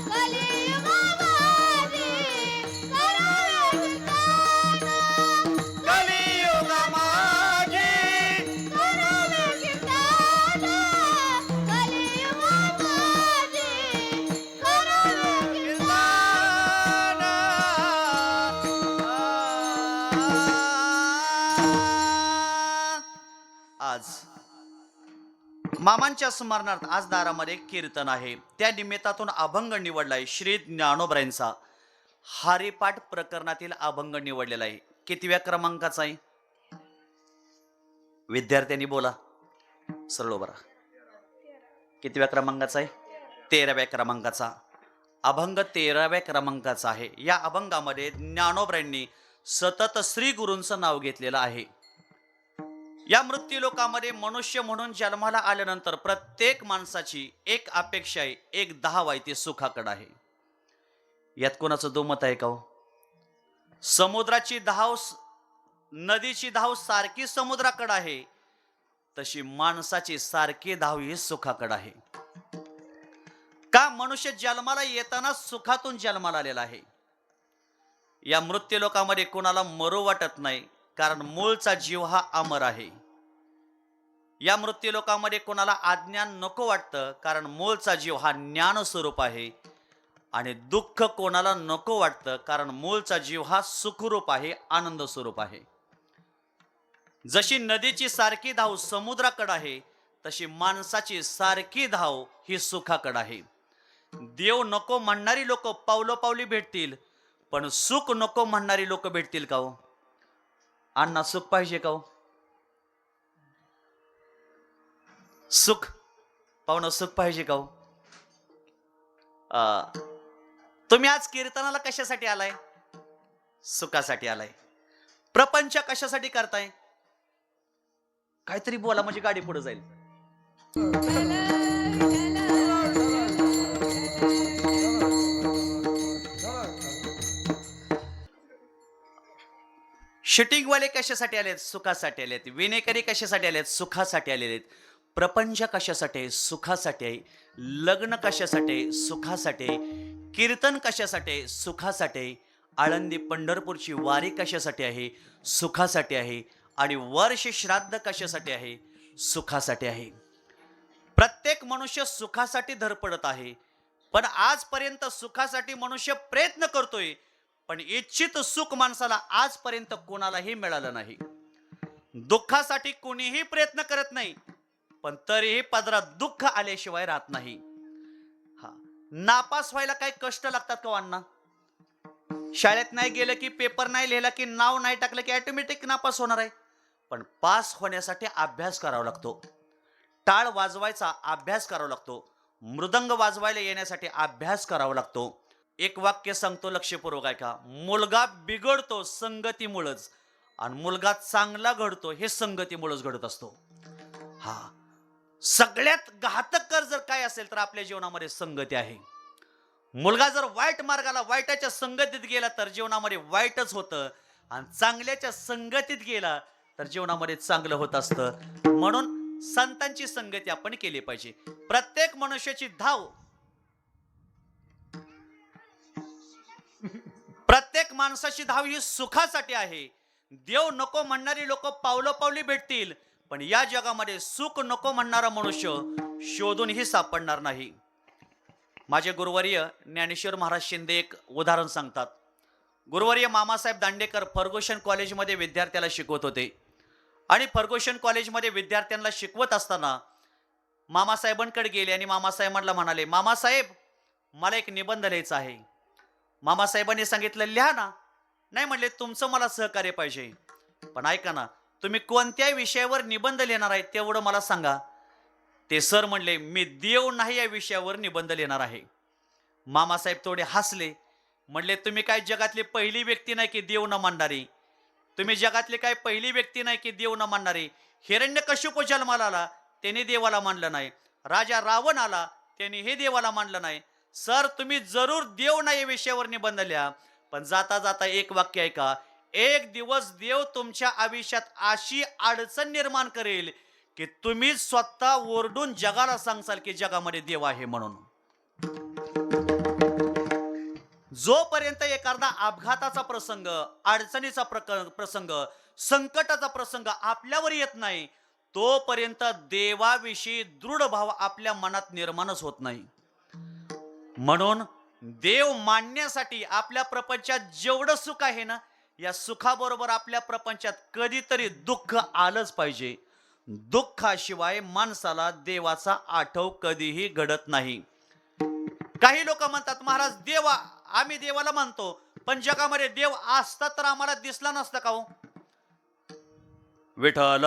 S1: कलियुग माझी कीर्तन. आज मामांच्या स्मरणार्थ आज दारामध्ये कीर्तन आहे. त्या निमित्तातून अभंग निवडलाय श्री ज्ञानोबरायांचा. हरिपाठ प्रकरणातील अभंग निवडलेला आहे. कितव्या क्रमांकाचा आहे? विद्यार्थ्यांनी बोला, सरळ उभा राहा. कितव्या क्रमांकाचा आहे? 13व्या क्रमांकाचा अभंग 13व्या क्रमांकाचा आहे. या अभंगामध्ये ज्ञानोबरायांनी सतत श्री गुरूंचं नाव घेतलेलं आहे. या मृत्यू लोकामध्ये मनुष्य म्हणून जन्माला आल्यानंतर प्रत्येक माणसाची एक अपेक्षा आहे, एक धाव आहे, ती सुखाकडे आहे. यात कोणाचं दुमत आहे का हो? समुद्राची धाव, नदीची धाव सारखी समुद्राकडे आहे, तशी माणसाची सारखी धाव ही सुखाकडे आहे. का? मनुष्य जन्माला येताना सुखातून जन्माला आलेला आहे. या मृत्यू लोकामध्ये कोणाला मरू वाटत नाही, कारण मूळचा जीव हा अमर आहे. या मृत्यू लोकामध्ये कोणाला अज्ञान नको वाटतं, कारण मूळचा जीव हा ज्ञान स्वरूप आहे. आणि दुःख कोणाला नको वाटतं, कारण मूळचा जीव हा सुखरूप आहे, आनंद स्वरूप आहे. जशी नदीची सारखी धाव समुद्राकडे आहे, तशी माणसाची सारखी धाव ही सुखाकडे आहे. देव नको म्हणणारी लोक पावलोपावली भेटतील, पण सुख नको म्हणणारी लोक भेटतील का हो? अण्णा, सुख पाहिजे का हो? सुख पाहुणं, सुख पाहिजे का हो? तुम्ही आज कीर्तनाला कशासाठी आलाय? सुखासाठी आलाय. प्रपंच कशासाठी करताय? काहीतरी बोला म्हणजे गाडी पुढे जाईल. शूटिंगवाले कशासाठी आलेत? सुखासाठी आलेत. विनेकरी कशासाठी आलेत? सुखासाठी आलेले आहेत. प्रपंच कशासाठी आहे? सुखासाठी आहे. लग्न कशासाठी आहे? सुखासाठी आहे. कीर्तन कशासाठी आहे? सुखासाठी आहे. आळंदी पंढरपूरची वारी कशासाठी आहे? सुखासाठी आहे. आणि वर्ष श्राद्ध कशासाठी आहे? सुखासाठी आहे. प्रत्येक मनुष्य सुखासाठी धडपडत आहे, पण आजपर्यंत सुखासाठी मनुष्य प्रयत्न करतोय, पण इच्छित सुख माणसाला आजपर्यंत कोणालाही मिळालं नाही. दुःखासाठी कोणीही प्रयत्न करत नाही, पण तरीही पदरात दुःख आल्याशिवाय राहत नाही. हा, नापास व्हायला काही कष्ट लागतात का अण्णा? शाळेत नाही गेलं की, पेपर नाही लिहिला की, नाव नाही टाकलं की ऑटोमॅटिक नापास होणार आहे. पण पास होण्यासाठी अभ्यास करावा लागतो. टाळ वाजवायचा अभ्यास करावा लागतो. मृदंग वाजवायला येण्यासाठी अभ्यास करावा लागतो. एक वाक्य सांगतो, लक्षपूर्वक ऐका. मुलगा बिघडतो संगतीमुळेच आणि मुलगा चांगला घडतो हे संगतीमुळेच घडत असतो. हा, सगळ्यात घातक कर जर काय असेल तर आपल्या जीवनामध्ये संगती आहे. मुलगा जर वाईट मार्गाला, वाईटाच्या संगतीत गेला तर जीवनामध्ये वाईटच होतं, आणि चांगल्याच्या संगतीत गेला तर जीवनामध्ये चांगलं होत असतं. म्हणून संतांची संगती आपण केली पाहिजे. प्रत्येक मनुष्याची धाव, प्रत्येक माणसाची धाव ही सुखासाठी आहे. देव नको म्हणणारी लोक पावलोपावली भेटतील, पण या जगामध्ये सुख नको म्हणणारा मनुष्य शोधूनही सापडणार नाही. माझे गुरुवर्य ज्ञानेश्वर महाराज शिंदे एक उदाहरण सांगतात. गुरुवर्य मामासाहेब दांडेकर फर्ग्युसन कॉलेजमध्ये विद्यार्थ्याला शिकवत होते, आणि फर्ग्युसन कॉलेजमध्ये विद्यार्थ्यांना शिकवत असताना मामासाहेबांकडे गेले आणि मामासाहेबांना म्हणाले, मामासाहेब मला एक निबंध लिहायचा आहे. मामासाहेबांनी सांगितलं, लिहा ना. नाही म्हणले, तुमचं मला सहकार्य पाहिजे, पण ऐका ना, तुम्ही कोणत्याही विषयावर निबंध लिहिणार आहे तेवढं मला सांगा. ते सर म्हणले, मी देव नाही या विषयावर निबंध लिहिणार आहे. मामासाहेब थोडे हसले, म्हणले, तुम्ही काय जगातली पहिली व्यक्ती नाही की देव न मानणारी. तुम्ही जगातली काय पहिली व्यक्ती नाही की देव न मानणारी. हिरण्यकश्यप जन्माला आला, त्याने देवाला मानलं नाही. राजा रावण आला, त्याने हे देवाला मानलं नाही. सर, तुम्ही जरूर देव नाही या विषयावर निबंध लिहा, पण जाता जाता एक वाक्य ऐका. एक दिवस देव तुमच्या आयुष्यात अशी अडचण निर्माण करेल की तुम्ही स्वतः ओरडून जगाला सांगसाल की जगामध्ये देव आहे म्हणून. जोपर्यंत एखादा अपघाताचा प्रसंग, अडचणीचा प्रसंग, संकटाचा प्रसंग आपल्यावर येत नाही, तोपर्यंत देवाविषयी दृढ भाव आपल्या मनात निर्माणच होत नाही. म्हणून देव मानण्यासाठी आपल्या प्रपंचात जेवढं सुख आहे ना, या सुखाबरोबर आपल्या प्रपंचात कधीतरी दुःख आलंच पाहिजे. दुःखाशिवाय माणसाला देवाचा आठव कधीही घडत नाही. काही लोक म्हणतात, महाराज देवा, आम्ही देवाला मानतो, पण जगामध्ये देव असता तर आम्हाला दिसला नसता का हो? विठ्ठल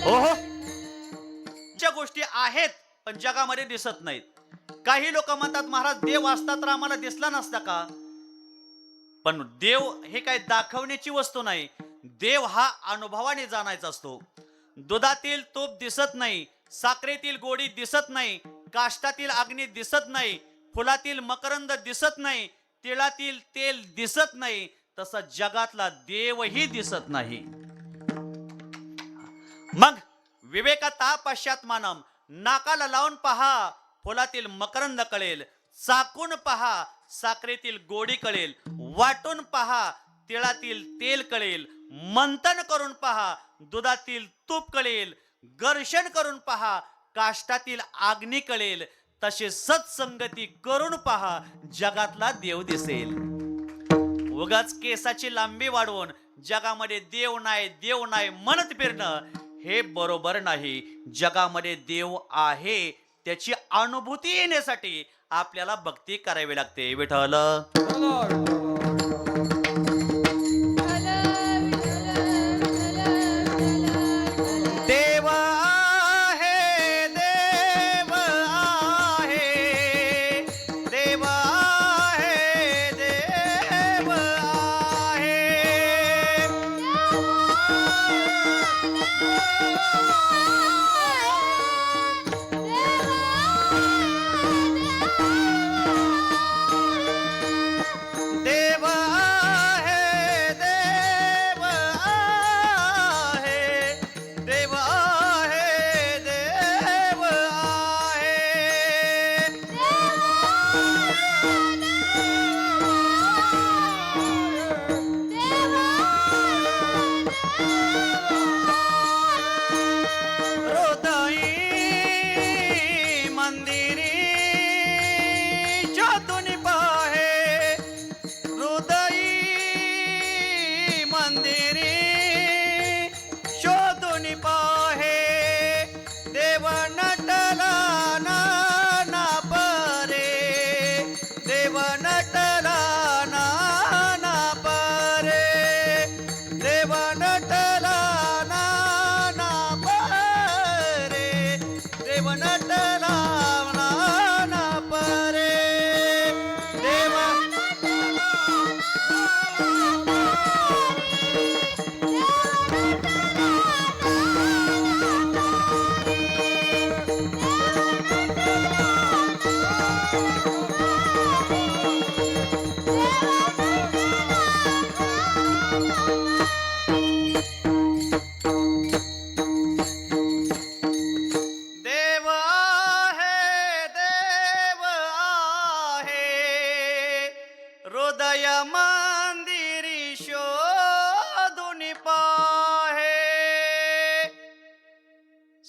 S1: ओहो, ज्या गोष्टी आहेत पण जगामध्ये दिसत नाहीत. काही लोक म्हणतात, महाराज देव असता तर आम्हाला दिसला नसता का? पण देव हे काही दाखवण्याची वस्तू नाही. देव हा अनुभवाने जाणायचा असतो. दुधातील तूप दिसत नाही, साखरेतील गोडी दिसत नाही, काष्टातील अग्नी दिसत नाही, फुलातील मकरंद दिसत नाही, तिळातील तेल दिसत नाही, तसा जगातला देवही दिसत नाही. मग विवेकता पश्चात्मानम, नाकाला लावून पहा, फुलातील मकरंद कळेल, चाकून पहा, साखरेतील गोडी कळेल, वाटून पहा, तिळातील तेल कळेल, मंथन करून पहा, दुधातील तूप कळेल, घर्षण करून पहा, काष्टातील अग्नी कळेल. तसे सत्संगती करून पहा, जगातला देव दिसेल. उगाच केसाची लांबी वाढवून जगामध्ये देव नाही, देव नाही म्हणत फिरणं हे बरोबर नाही. जगामध्ये देव आहे त्याची अनुभूती येण्यासाठी आपल्याला भक्ती करावी लागते. विठ्ठल देव आहे, देव आहे, देव आहे, देव आहे. देव आहे, देव आहे, देव आहे, देव आहे. हृदय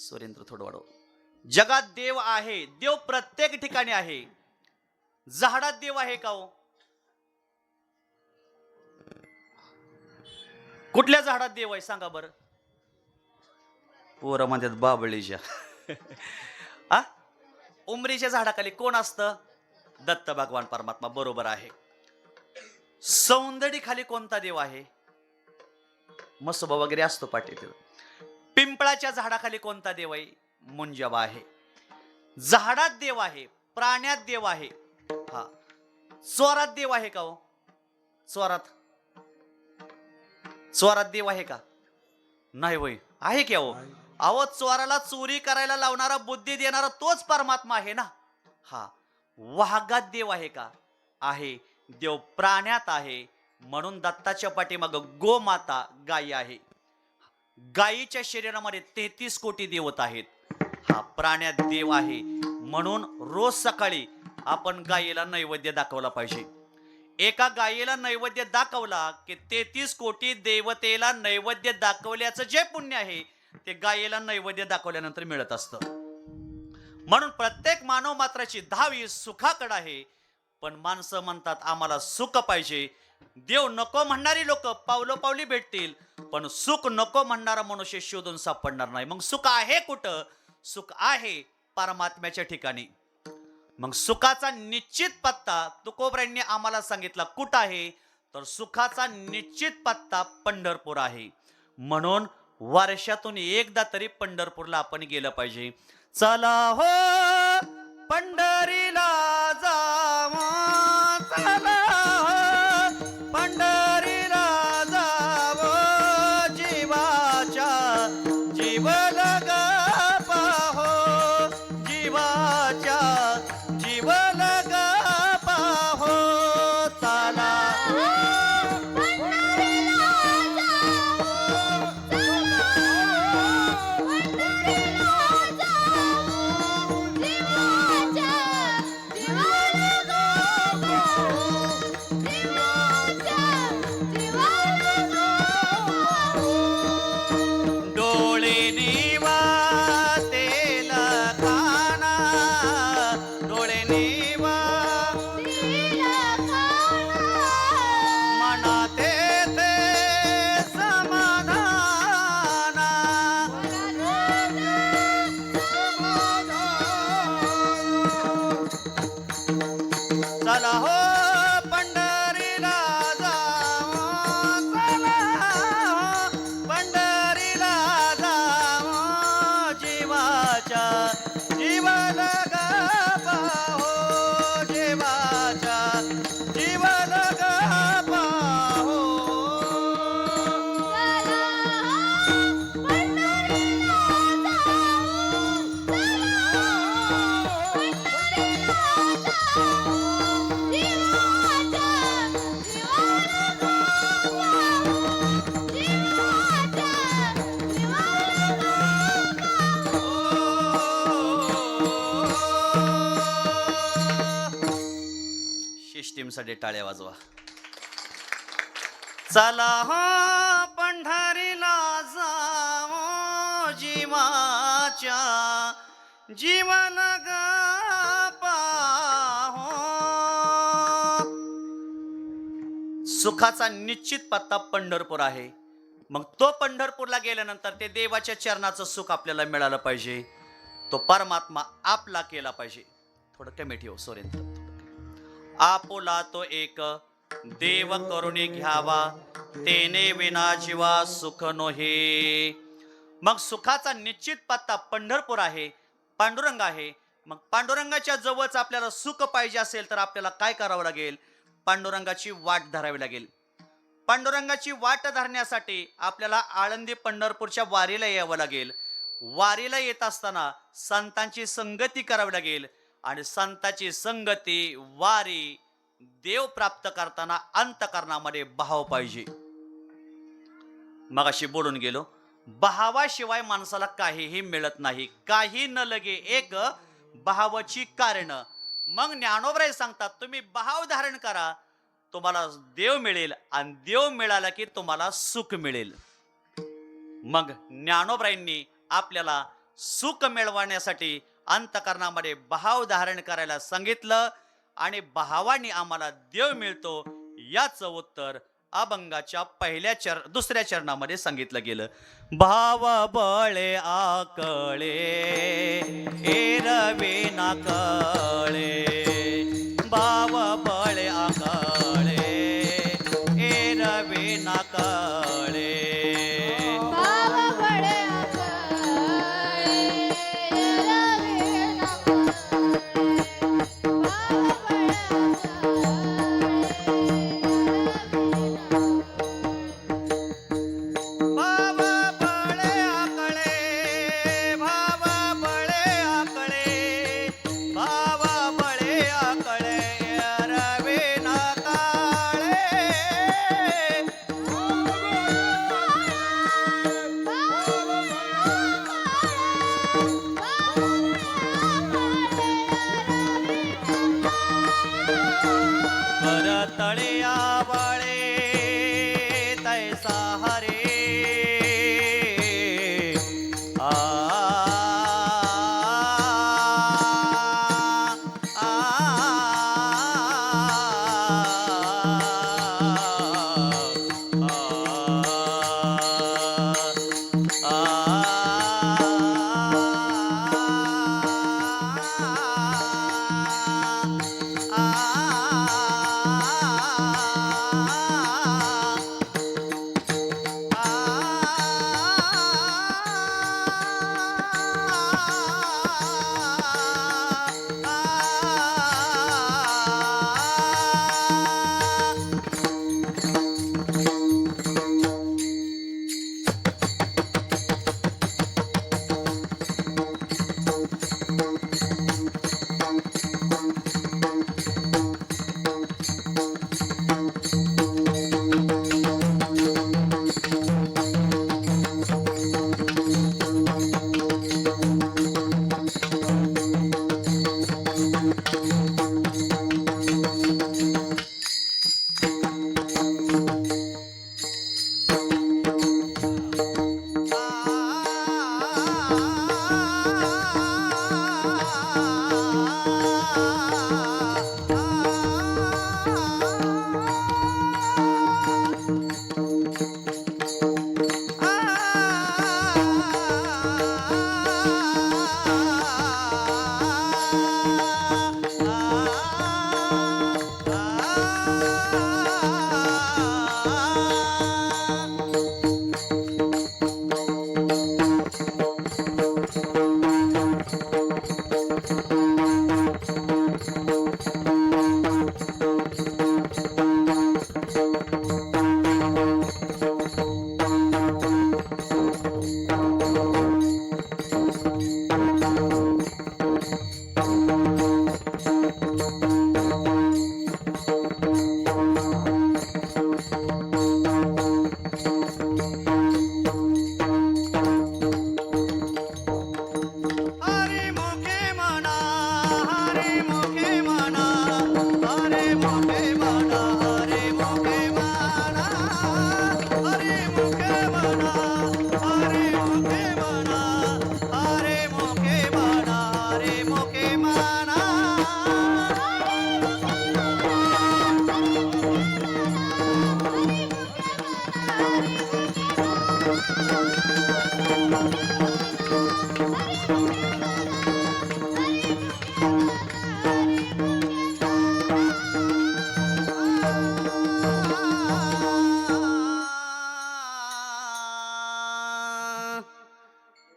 S1: सुरेंद्र थोडं वाढव. जगात देव आहे, देव प्रत्येक ठिकाणी आहे. झाडात देव आहे का हो? कुठल्या झाडात देव आहे सांगा बरं? पोरं म्हणतात बाबळीच्या. आ उमरीच्या झाडाखाली कोण असतं? दत्त भगवान परमात्मा. बरोबर आहे. सौंदर्य खाली कोणता देव आहे? मसोबा वगैरे असतो पाठीत. पिंपळाच्या झाडाखाली कोणता देव आहे? मुंजाबा आहे. झाडात देव आहे, प्राण्यात देव आहे. हा, चोरात देव आहे का हो? चोरात चोरात देव आहे का? नाही होय. आहे की हो? अहो, चोराला चोरी करायला लावणारा, बुद्धी देणारा तोच परमात्मा आहे ना. हा, वाघात देव आहे का? आहे. देव प्राण्यात आहे. म्हणून दत्ताच्या पाठीमाग गोमाता गायी आहे. गायीच्या शरीरामध्ये 33 कोटी देवता आहेत. हा, प्राण्यात देव आहे. म्हणून रोज सकाळी आपण गायीला नैवेद्य दाखवला पाहिजे. एका गायीला नैवेद्य दाखवला की 33 कोटी देवतेला नैवेद्य दाखवल्याचं जे पुण्य आहे ते गायीला नैवेद्य दाखवल्यानंतर मिळत असतं. म्हणून प्रत्येक मानव मात्राची धावी सुखाकडे आहे. पण माणसं म्हणतात आम्हाला सुख पाहिजे. देव नको म्हणणारी लोक पावलोपावली भेटतील, पण सुख नको म्हणणारा मनुष्य शोधून सापडणार नाही. मग सुख आहे कुठं? सुख आहे परमात्म्याच्या ठिकाणी. मग सुखाचा निश्चित पत्ता तुकोबरांनी आम्हाला सांगितला कुठं आहे? तर सुखाचा निश्चित पत्ता पंढरपूर आहे. म्हणून वर्षातून एकदा तरी पंढरपूरला आपण गेलं पाहिजे. चला हो पंढरीला जावा, चला हो पंढरीला जावं, जीवाच्या जीव लगा पाहो, जीवाच्या जीव लगा पाहो. चला चला हो पंढरीला जावं, चला हो पंढरीला जावं, जीवाच्या जीव लगा पाहो, जीवाच्या जीव लगा पाहो. सिस्टीमसाठी टाळ्या वाजवा. चला हो पंढरीला जावं, जीवाच्या जीव लगा पाहो. सुखाचा निश्चित पत्ता पंढरपूर आहे. मग तो पंढरपूरला गेल्यानंतर ते देवाच्या चरणाचं सुख आपल्याला मिळालं पाहिजे. तो परमात्मा आपला केला पाहिजे. थोडं कमी ठेव सोरेंद्र. आपुला तो एक देव करुणी घ्यावा, तेने विना जीवा सुख नोहे. मग सुखाचा निश्चित पत्ता पंढरपूर आहे, पांडुरंग आहे. मग पांडुरंगाच्या जवळच आपल्याला सुख पाहिजे असेल तर आपल्याला काय करावं लागेल? पांडुरंगाची वाट धरावी लागेल. पांडुरंगाची वाट धरण्यासाठी आपल्याला आळंदी पंढरपूरच्या वारीला यावं लागेल. वारीला येत असताना संतांची संगती करावी लागेल. आणि संताची संगती, वारी, देव प्राप्त करताना अंतकरणामध्ये भाव पाहिजे. मगाशी बोलून गेलो, भावाशिवाय माणसाला काहीही मिळत नाही. काही न लगे एक भावाची कारण. मग ज्ञानोबराय सांगतात तुम्ही भाव धारण करा, तुम्हाला देव मिळेल, आणि देव मिळाला की तुम्हाला सुख मिळेल. मग ज्ञानोबरायांनी आपल्याला सुख मिळवण्यासाठी अंतकरणामध्ये भाव धारण करायला सांगितलं आणि भावाने आम्हाला देव मिळतो याचं उत्तर अभंगाच्या दुसऱ्या चरणामध्ये सांगितलं गेलं. भाव बळे आकळे एरवे ना कळे, भाव बळे आकळे एरवे ना कळे. तळे आवळे तैसा हरे आ, आ,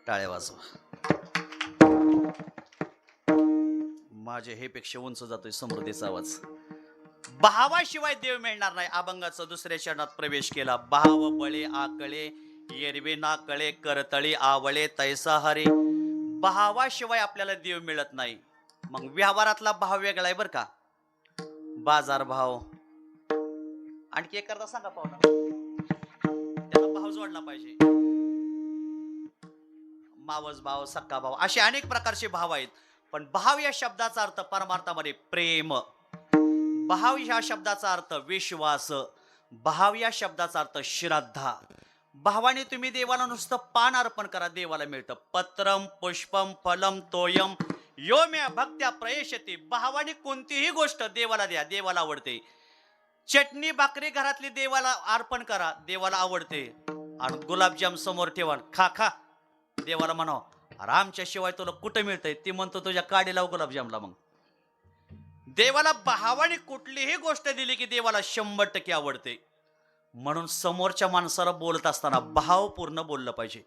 S1: टाळ्या वाजवा. माझे हे पेक्षा उंच जातोय समृद्धीचा आवाज. भावाशिवाय देव मिळणार नाही. अभंगाचा दुसऱ्या चरणात प्रवेश केला. भाव बळे आकळे येरवे ना कळे, करतळी आवळे तैसा हरे. भावाशिवाय आपल्याला देव मिळत नाही. मग व्यवहारातला भाव वेगळा आहे बर का. बाजार भाव आणखी एक करता सांगा पाहुणा, त्याला भाव जोडला पाहिजे. मावस भाव, सक्का भाव असे अनेक प्रकारचे भाव आहेत. पण भाव या शब्दाचा अर्थ परमार्थामध्ये प्रेम, भाव या शब्दाचा अर्थ विश्वास, भाव या शब्दाचा अर्थ श्रद्धा, भावाने तुम्ही देवाला नुसतं पान अर्पण करा, देवाला मिळतं. पत्रम पुष्पम फलम तोयम यो मे भक्त्या प्रयशती. भावाने कोणतीही गोष्ट देवाला द्या, देवाला आवडते. चटणी भाकरी घरातली देवाला अर्पण करा, देवाला आवडते. आणि गुलाबजाम समोर ठेवा, खा खा, देवाला म्हणाव अरे आमच्या शिवाय तुला कुठं मिळतंय, ती म्हणतो तुझ्या काडीला गुलाबजामला. मग देवाला भावाने कुठलीही गोष्ट दिली की देवाला 100% आवडते. म्हणून समोरच्या माणसाला बोलत असताना भावपूर्ण बोललं पाहिजे.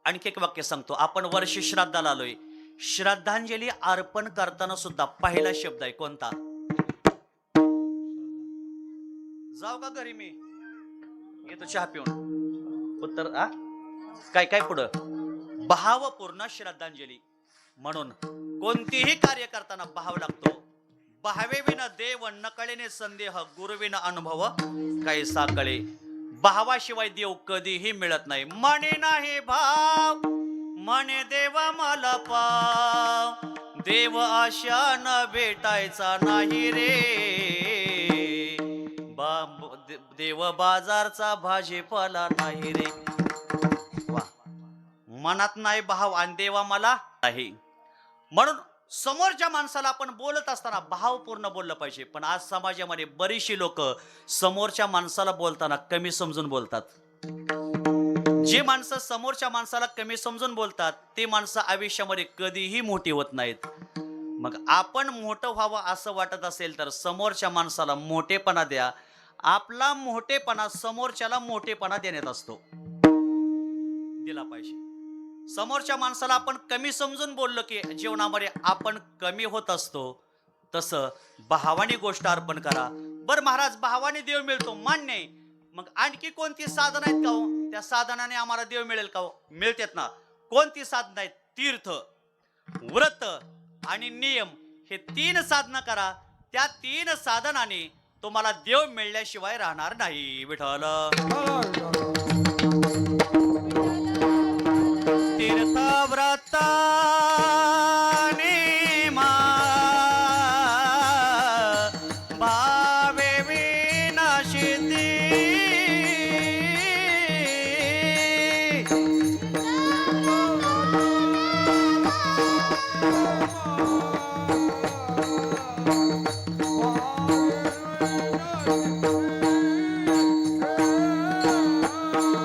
S1: आणखी एक वाक्य सांगतो. आपण वर्ष श्राद्धाला आलोय. श्रद्धांजली अर्पण करताना सुद्धा पहिला शब्द आहे कोणता? जाऊ का घरी, मी येतो चहा पिऊन. उत्तर काय काय पुढं? भावपूर्ण श्रद्धांजली. म्हणून कोणतीही कार्य करताना भाव लागतो. भावे विना देव नकळेने संदेह, गुरुविना अनुभव काही साकळे. भावाशिवाय देव कधीही मिळत नाही. मने नाही भाव मने देव मला पाव, देव आशा न भेटायचा नाही रे. देव बाजारचा भाजीपाला नाही रे. वा, मनात नाही भाव आणि देवा मला नाही. म्हणून समोरच्या माणसाला आपण बोलत असताना भावपूर्ण बोललं पाहिजे. पण आज समाजामध्ये बरीचशी लोक समोरच्या माणसाला बोलताना कमी समजून बोलतात. जी माणसं समोरच्या माणसाला कमी समजून बोलतात ती माणसं आयुष्यामध्ये कधीही मोठी होत नाहीत. मग आपण मोठं व्हावं असं वाटत असेल तर समोरच्या माणसाला मोठेपणा द्या. आपला मोठेपणा समोरच्याला मोठेपणा देण्यात असतो, दिला पाहिजे. समोरच्या माणसाला आपण कमी समजून बोललो की जीवनामध्ये आपण कमी होत असतो. तसं भावानी गोष्ट अर्पण करा. बर महाराज, भावाने देव मिळतो मान्य आहे. मग आणखी कोणती साधन आहेत का हो? त्या साधनाने आम्हाला देव मिळेल का हो? मिळतात ना. कोणती साधन आहेत? तीर्थ, व्रत आणि नियम हे 3 साधनं करा. त्या 3 साधनाने तुम्हाला देव मिळल्याशिवाय राहणार नाही. विठ्ठल तीर्थ व्रत नेमा भावे विनाशिती.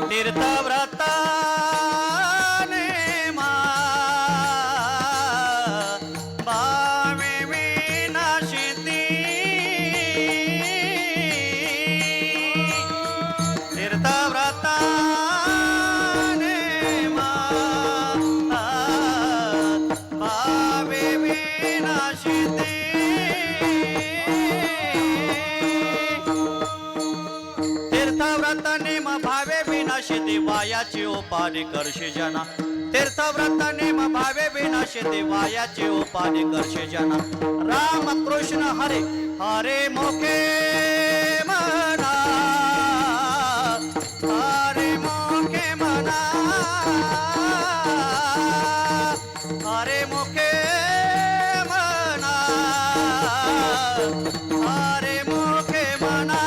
S1: तीर्थ व्रत नेमा भावे विनाशिती. तीर्थ व्रत नेमा भावे विनाशिती. तीर्थव्रत नेम भावे विनाशिती वायाची उपाधी करशे जना. तीर्थव्रत नेम भावे विनाशिती वायाची उपाधी करशे जना. राम कृष्ण हरे हरे मुखे मना, हरे मुखे मना, हरे मुखे मना, हरे मुखे मना.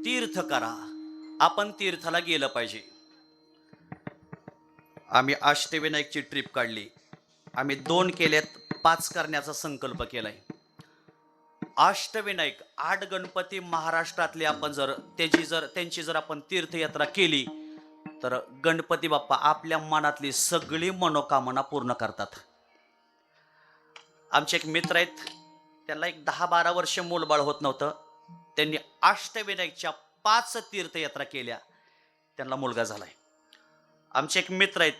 S1: तीर्थ करा. आपण तीर्थाला गेलं पाहिजे. आम्ही अष्टविनायकची ट्रिप काढली. आम्ही 2 केल्यात, 5 करण्याचा संकल्प केलाय. अष्टविनायक 8 गणपती महाराष्ट्रातले आपण जर त्यांची जर आपण तीर्थयात्रा केली तर गणपती बाप्पा आपल्या मनातली सगळी मनोकामना पूर्ण करतात. आमचे एक मित्र आहेत, त्यांना एक 10-12 वर्ष मूलबाळ होत नव्हतं. त्यांनी अष्टविनायकच्या 5 तीर्थयात्रा केल्या, त्यांना मुलगा झालाय. आमचे एक मित्र आहेत,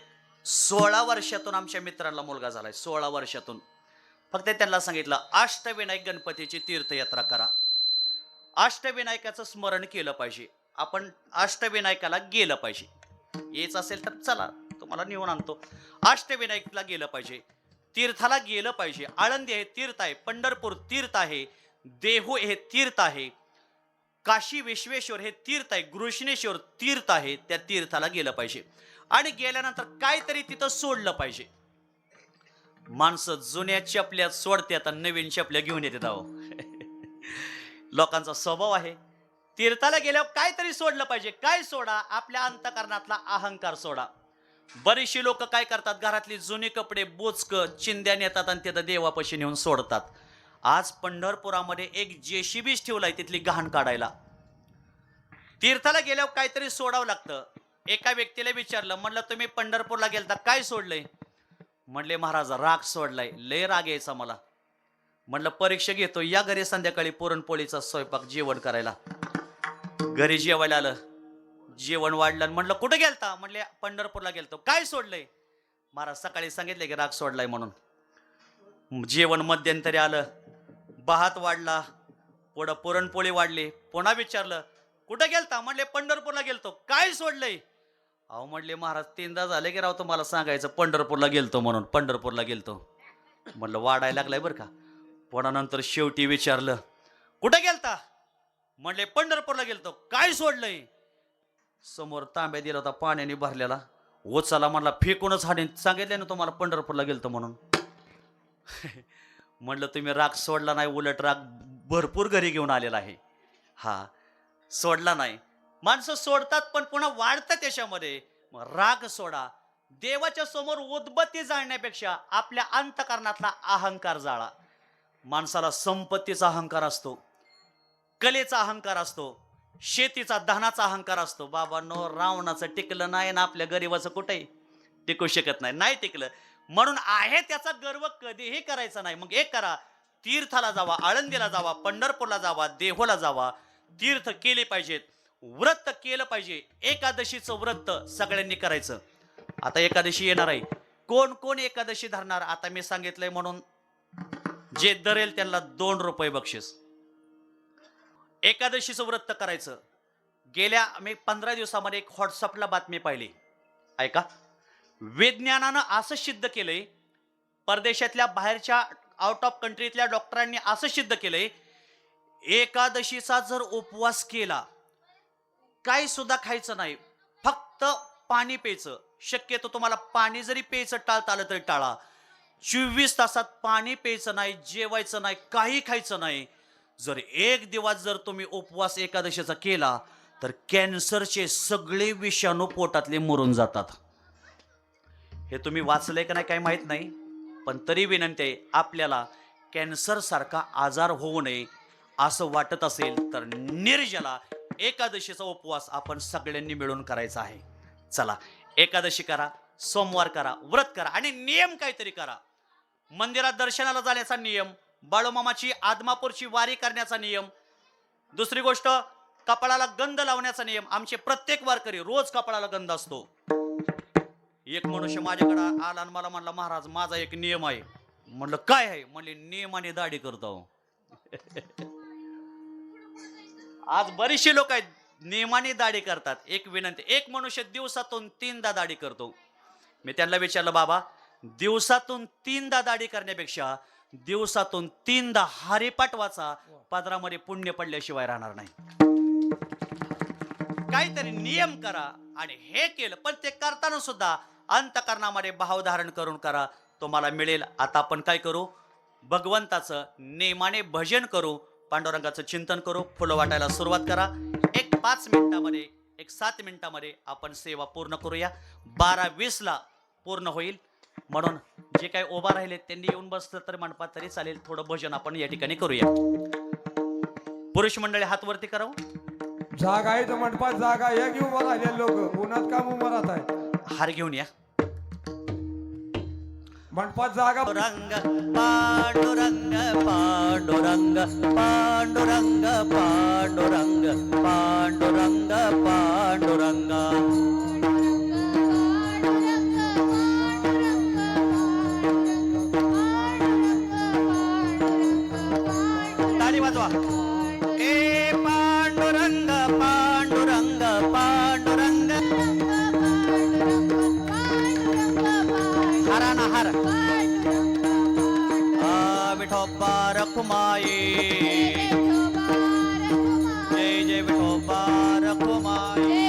S1: 16 वर्षातून आमच्या मित्रांना मुलगा झालाय. 16 वर्षातून. फक्त त्यांना सांगितलं अष्टविनायक गणपतीची तीर्थयात्रा करा. अष्टविनायकाचं स्मरण केलं पाहिजे. आपण अष्टविनायकाला गेलं पाहिजे. यायचं असेल तर चला, तुम्हाला नेऊन आणतो. अष्टविनायकला गेलं पाहिजे, तीर्थाला गेलं पाहिजे. आळंदी हे तीर्थ आहे, पंढरपूर तीर्थ आहे, देहू हे तीर्थ आहे, काशी विश्वेश्वर हे तीर्थ आहे, घृष्णेश्वर तीर्थ आहे. त्या तीर्थाला गेलं पाहिजे आणि गेल्यानंतर काहीतरी तिथं सोडलं पाहिजे. माणसं जुन्या चपल्या सोडतात आणि नवीन चपल्या घेऊन येतात. अहो लोकांचा स्वभाव आहे. तीर्थाला गेल्यावर काहीतरी सोडलं पाहिजे. काय सोडा? आपल्या अंतकरणातला अहंकार सोडा. बरीचशी लोक काय करतात, घरातली जुने कपडे बोचक चिंध्या नेतात आणि तिथं देवापाशी नेऊन सोडतात. आज पंढरपुरामध्ये एक जेसीबीच ठेवलाय तिथली घाण काढायला. तीर्थाला गेल्यावर काहीतरी सोडावं लागतं. एका व्यक्तीला विचारलं, म्हणलं तुम्ही पंढरपूरला गेलता, काय सोडलंय? म्हणले महाराज राग सोडलाय. लय राग यायचा मला. म्हणलं परीक्षा घेतो, या घरी संध्याकाळी पुरणपोळीचा स्वयंपाक जेवण करायला. घरी जेवायला आलं, जेवण वाढलं. म्हणलं कुठे गेलता? म्हणले पंढरपूरला गेलतो. काय सोडलंय? महाराज सकाळी सांगितले की राग सोडलाय म्हणून. जेवण मध्यंतरी आलं, भात वाढला, पुढं पुरणपोळी वाढली. पुन्हा विचारलं कुठे गेलता? म्हणले पंढरपूरला गेलतो. काय सोडलंय? अहो म्हणले महाराज 3दा झाले की राव तुम्हाला सांगायचं पंढरपूरला गेलतो म्हणून. पंढरपूरला गेलतो. म्हणलं वाढायला लागलाय बरं का. पुन्हा नंतर शेवटी विचारलं कुठे गेलता? म्हणले पंढरपूरला गेलतो. काय सोडलंय? समोर तांब्या दिला होता पाण्याने भरलेला. ओचाला म्हणला फेकूनच हाणे, सांगितलं ना तुम्हाला पंढरपूरला गेलतो म्हणून. म्हणलं तुम्ही राग सोडला नाही, उलट राग भरपूर घरी घेऊन आलेला आहे. हा सोडला नाही. माणसं सोडतात पण पुन्हा वाढतात त्याच्यामध्ये. राग सोडा. देवाच्या समोर उदबत्ती जाळण्यापेक्षा आपल्या अंतकरणातला अहंकार जाळा. माणसाला संपत्तीचा अहंकार असतो, कलेचा अहंकार असतो, शेतीचा धनाचा अहंकार असतो. बाबांनो रावणाचं टिकलं नाही ना आपल्या गरीबाचं कुठेही टिकू शकत नाही. नाही टिकलं म्हणून आहे त्याचा गर्व कधीही करायचा नाही. मग एक करा, तीर्थाला जावा, आळंदीला जावा, पंढरपूरला जावा, देहूला जावा. तीर्थ केले पाहिजेत, व्रत केलं पाहिजे. एकादशीचं व्रत सगळ्यांनी करायचं. आता एकादशी येणार आहे. कोण कोण एकादशी धरणार? आता मी सांगितलंय म्हणून जे धरेल त्यांना 2 रुपये बक्षीस. एकादशीचं व्रत करायचं. गेल्या मी 15 दिवसामध्ये एक व्हॉट्सअपला बातमी पाहिली, ऐका. विज्ञानानं असं सिद्ध केलंय, परदेशातल्या बाहेरच्या आउट ऑफ कंट्रीतल्या डॉक्टरांनी असं सिद्ध केलंय, एकादशीचा जर उपवास केला, काही सुद्धा खायचं नाही, फक्त पाणी प्यायचं. शक्यतो तुम्हाला पाणी जरी प्यायचं टाळता आलं तरी टाळा. 24 तासात पाणी प्यायचं नाही, जेवायचं नाही, काही खायचं नाही. जर 1 दिवस जर तुम्ही उपवास एकादशीचा केला तर कॅन्सरचे सगळे विषाणू पोटातले मरून जातात. हे तुम्ही वाचलंय का नाही काही माहित नाही, पण तरी विनंती आहे, आपल्याला कॅन्सर सारखा आजार होऊ नये असं वाटत असेल तर निर्जला एकादशीचा उपवास आपण सगळ्यांनी मिळून करायचा आहे. चला एकादशी करा, सोमवार करा, व्रत करा आणि नियम काहीतरी करा. मंदिरात दर्शनाला जाण्याचा नियम, बाळूमामाची आदमापूरची वारी करण्याचा नियम. दुसरी गोष्ट, कपाळाला गंध लावण्याचा नियम. आमचे प्रत्येक वारकरी रोज कपाळाला गंध असतो. एक मनुष्य माझ्याकडे आला आणि मला म्हणला, महाराज माझा एक नियम आहे. म्हणलं काय आहे? म्हणले नियमाने दाढी करतो. आज बरीचशी लोक आहेत नियमाने दाढी करतात. एक विनंती, एक मनुष्य दिवसातून 3दा दाढी करतो. मी त्यांना विचारलं, बाबा दिवसातून 3दा दाढी करण्यापेक्षा दिवसातून 3दा हरिपाठ वाचा, पदरामध्ये पुण्य पडल्याशिवाय राहणार नाही. काहीतरी नियम करा. आणि हे केलं पण ते करताना सुद्धा अंतकरणामध्ये भाव धारण करून करा, तुम्हाला मिळेल. आता आपण काय करू? भगवंताचं नेमाने भजन करू, पांडुरंगाचं चिंतन करू, फुलं वाटायला सुरुवात करा. एक 5 मिनिटामध्ये, एक 7 मिनिटामध्ये आपण सेवा पूर्ण करूया. 12:20ला पूर्ण होईल. म्हणून जे काही उभा राहिले त्यांनी येऊन बसलं तर मंडपात तरी चालेल. थोडं भजन आपण या ठिकाणी करूया. पुरुष मंडळी हात वरती करावं.
S2: जागा आहे तर मंडपात जागा या घेऊन उभा राहिले लोक. उन्हात काम उभं राहत आहे.
S1: हार घेऊन या.
S2: मंडपात जागा.
S1: पांडुरंग पांडुरंग पांडुरंग पांडुरंग पांडुरंग पांडुरंग पांडुरंग. ताली वाजवा. ए पांडुरंग पांडुरंग पांडुरंग रखुमाई जय जय विठोबा रखुमाई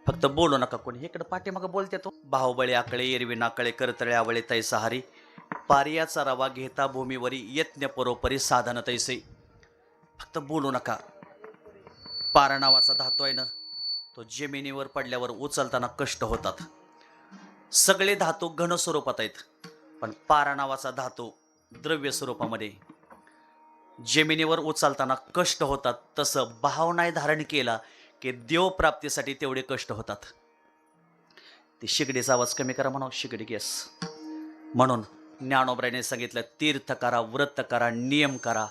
S1: फक्त बोलू नका कोणी. इकडे पाठीमाग बोलते तो. बाहुबळी आकळे एरवी नाकळे करतळे आवळे तैसहारी पारियाचा रवा घेता भूमीवरी यज्ञ परोपरी साधन तैसे. फक्त बोलू नका. पारा नावाचा धातू आहे ना, तो जमिनीवर पडल्यावर उचलताना कष्ट होतात. सगळे धातू घन स्वरूपात आहेत, पण पारा नावाचा धातू द्रव्य स्वरूपामध्ये. जमिनीवर उचलताना कष्ट होतात, तसं भाव नाही धारण केला की देवप्राप्तीसाठी तेवढे कष्ट होतात. ते शिगडीचा आवाज कमी करा म्हणावं. शिगडी गॅस. म्हणून ज्ञानोबराने सांगितलं, तीर्थ करा, व्रत करा, नियम करा,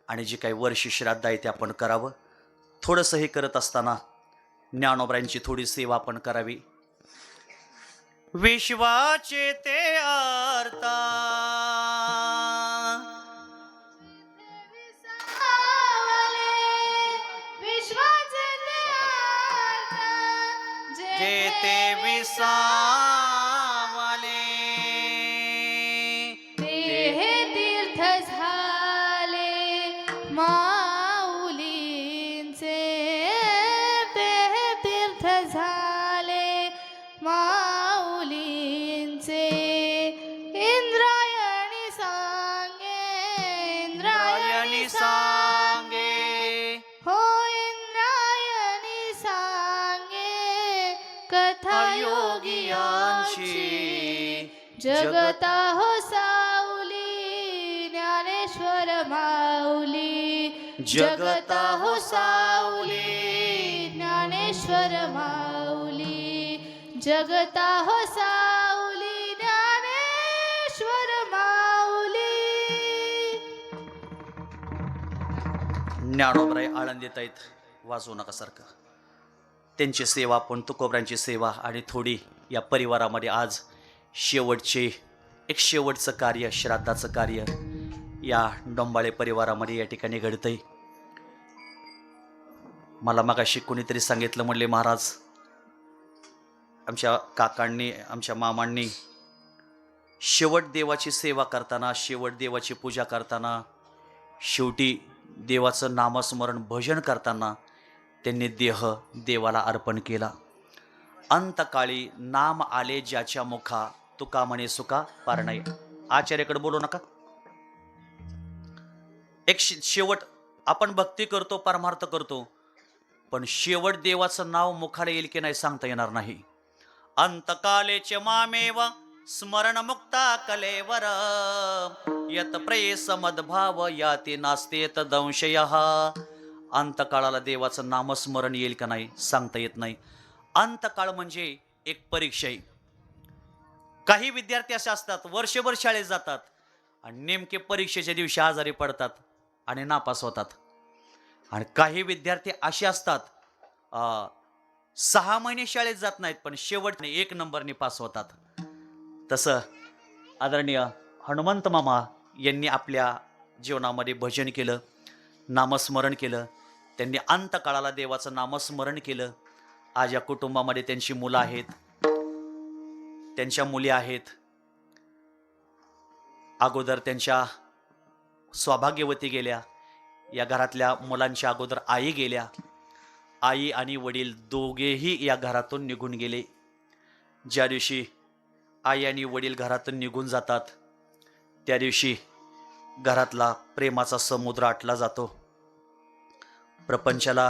S1: आणि जे काही वर्षी श्राद्ध आहे ते आपण करावं. थोडंसं हे करत असताना ज्ञानोबरांची थोडी सेवा आपण करावी. विश्वाचे ते आरता जे ते विसावले
S3: ते तीर्थ झाले माऊलींचे, ते तीर्थ झाले माऊलींचे. इंद्रायणी सांगे,
S1: इंद्रायणी सांगे,
S3: हो इंद्रायणी सांगे कथा योगियांची. जगता हो सावली ज्ञानेश्वर माऊली, जगता हो सावली ज्ञानेश्वर माऊली, जगता हो सावली ज्ञानेश्वर माऊली.
S1: ज्ञानोबराय आळंदीत आहेत, वाजवू नका सारखं. त्यांची सेवा पण, तुकोबरांची सेवा, आणि थोडी या परिवारामध्ये आज शेवटचं कार्य, श्राद्धाचं कार्य या डोंबाळे परिवारामध्ये या ठिकाणी घडतंय. मला मगाशी कोणीतरी सांगितलं, म्हणले महाराज, आमच्या काकांनी, आमच्या मामांनी शेवट देवाची सेवा करताना, शेवट देवाची पूजा करताना, शेवटी देवाचं नामस्मरण भजन करताना त्यांनी देह देवाला अर्पण केला. अंतकाळी नाम आले ज्याच्या मुखा, तुका म्हणे सुका पार नाही. आचार्याकडे बोलू नका. एक शेवट आपण भक्ती करतो, परमार्थ करतो, पण शेवट देवाचं नाव मुखाला येईल की नाही सांगता येणार नाही. अंतकालेच मामेव स्मरण मुक्ता कलेवर यत प्रेस मदभाव याती नास्तेत दंशयः. अंतकाळाला देवाचं नामस्मरण येईल का नाही सांगता येत नाही. अंतकाळ म्हणजे एक परीक्षा आहे. काही विद्यार्थी असे असतात, वर्षभर शाळेत जातात आणि नेमके परीक्षेच्या दिवशी आजारी पडतात आणि नापास होतात. आणि काही विद्यार्थी असे असतात 6 महिने शाळेत जात नाहीत पण शेवटने 1 नंबरने पास होतात. तसं आदरणीय हनुमंत मामा यांनी आपल्या जीवनामध्ये भजन केलं, नामस्मरण केलं. त्यांनी अंतकाळाला देवाचं नामस्मरण केलं. आज या कुटुंबामध्ये त्यांची मुलं आहेत, त्यांच्या मुली आहेत. अगोदर त्यांच्या सौभाग्यवती गेल्या. या घरातल्या मुलांच्या अगोदर आई गेल्या. आई आणि वडील दोघेही या घरातून निघून गेले. ज्या दिवशी आई आणि वडील घरातून निघून जातात त्या दिवशी घरातला प्रेमाचा समुद्र आटला जातो. प्रपंचाला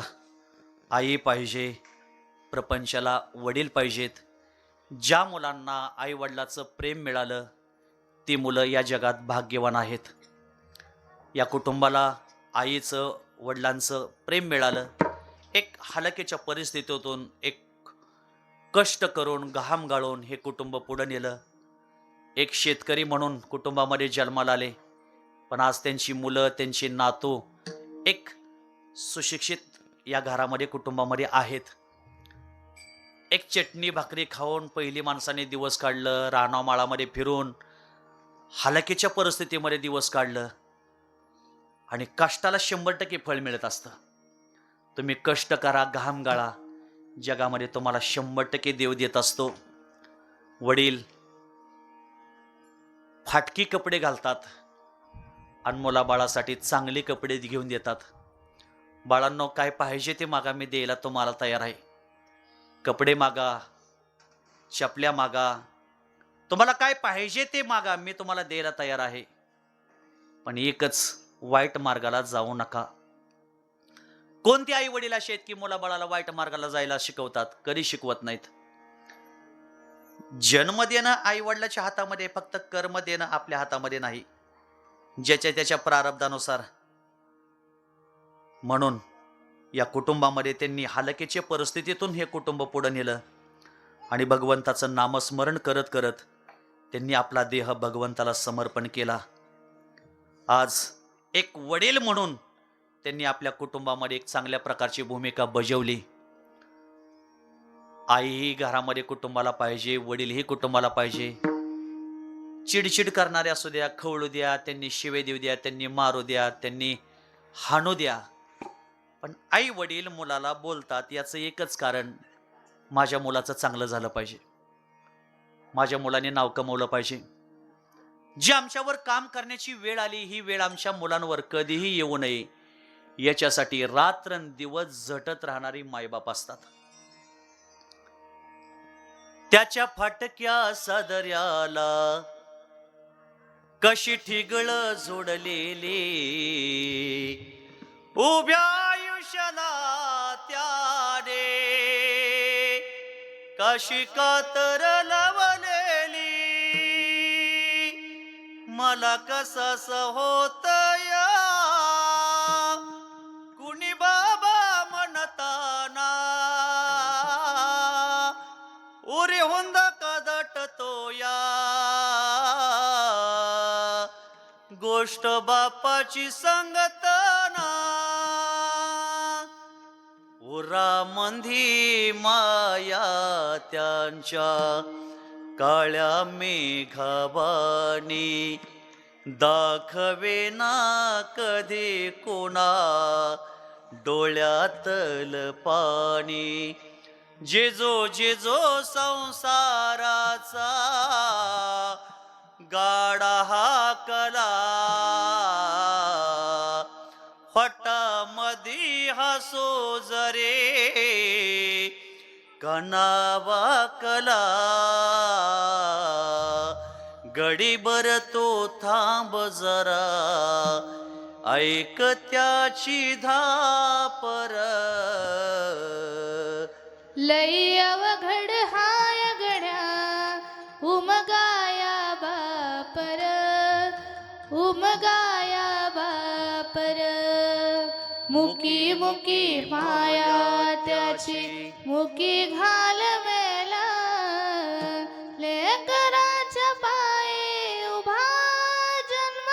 S1: आई पाहिजे, प्रपंचाला वडील पाहिजेत. ज्या मुलांना आई वडिलाचं प्रेम मिळालं ती मुलं या जगात भाग्यवान आहेत. या कुटुंबाला आईचं वडिलांचं प्रेम मिळालं. एक हलकेच्या परिस्थितीतून एक कष्ट करून घाम गाळून हे कुटुंब पुढं नेलं. एक शेतकरी म्हणून कुटुंबामध्ये जन्माला आले, पण आज त्यांची मुलं, त्यांची नातू एक सुशिक्षित या घरामध्ये कुटुंबामध्ये आहेत. एक चटणी भाकरी खाऊन पहिली माणसाने दिवस काढलं, रानामाळामध्ये फिरून हलकेच्या परिस्थितीमध्ये दिवस काढलं. आणि कष्टाला 100% फळ मिळत असतं. तुम्ही कष्ट करा, घाम गाळा, जगामध्ये तुम्हाला 100% देव देत असतो. वडील फाटकी कपडे घालतात आणि मुलाबाळासाठी चांगले कपडे घेऊन देतात. बाळांनो, काय पाहिजे ते मागा, मी द्यायला तुम्हाला तयार आहे. कपडे मागा, चपल्या मागा, तुम्हाला काय पाहिजे ते मागा, मी तुम्हाला द्यायला तयार आहे. पण एकच, वाईट मार्गाला जाऊ नका. कोणते आई वडील असे आहेत की मुलाबाळाला वाईट मार्गाला जायला शिकवतात? कधी शिकवत नाहीत. जन्म देणं आई वडिलाच्या हातामध्ये, फक्त कर्म देणं आपल्या हातामध्ये नाही, ज्याच्या त्याच्या प्रारब्धानुसार. म्हणून या कुटुंबामध्ये त्यांनी हलकेच्या परिस्थितीतून हे कुटुंब पुढे नेलं आणि भगवंताचं नामस्मरण करत करत त्यांनी आपला देह भगवंताला समर्पण केला. आज एक वडील म्हणून त्यांनी आपल्या कुटुंबामध्ये एक चांगल्या प्रकारची भूमिका बजावली. आईही घरामध्ये कुटुंबाला पाहिजे, वडीलही कुटुंबाला पाहिजे. चिडचिड करणारे असू द्या, खवळू द्या, त्यांनी शिवे देऊ द्या, त्यांनी मारू द्या, त्यांनी हाणू द्या, पण आई वडील मुलाला बोलतात याचं एकच कारण, माझ्या मुलाचं चांगलं झालं पाहिजे, माझ्या मुलाने नाव कमवलं पाहिजे. जी आमच्यावर काम करण्याची वेळ आली, ही वेळ आमच्या मुलांवर कधीही येऊ नये याच्यासाठी रात्रंदिवस झटत राहणारी मायबाप असतात. त्याच्या फाटक्या सदर्याला कशी ठिगळ जोडलेली, उभ्या आयुष्याला त्याने कशी कातर लावलेली. मला कसं होत या कुणी बाबा म्हणताना, उरे हुंद कदटतो या गोष्ट बापाची संगतना. उरा मंदी माया त्यांच्या काळ्या मेघावानी, दाखवेना कधी कोणा डोळ्यातल पाणी. जेजो जेजो संसाराचा गाडा हाकला, फटामधी हसो जरे कणावा कला. गडीभर तो थांब जरा, ऐक त्याची धापर.
S3: लई अवघड हाय गड्या उमगाया बापर, उमगाया बापर. मुकी मुकी माया त्याची मुकी घालवेला, लेकराच्या पायी उभा जन्म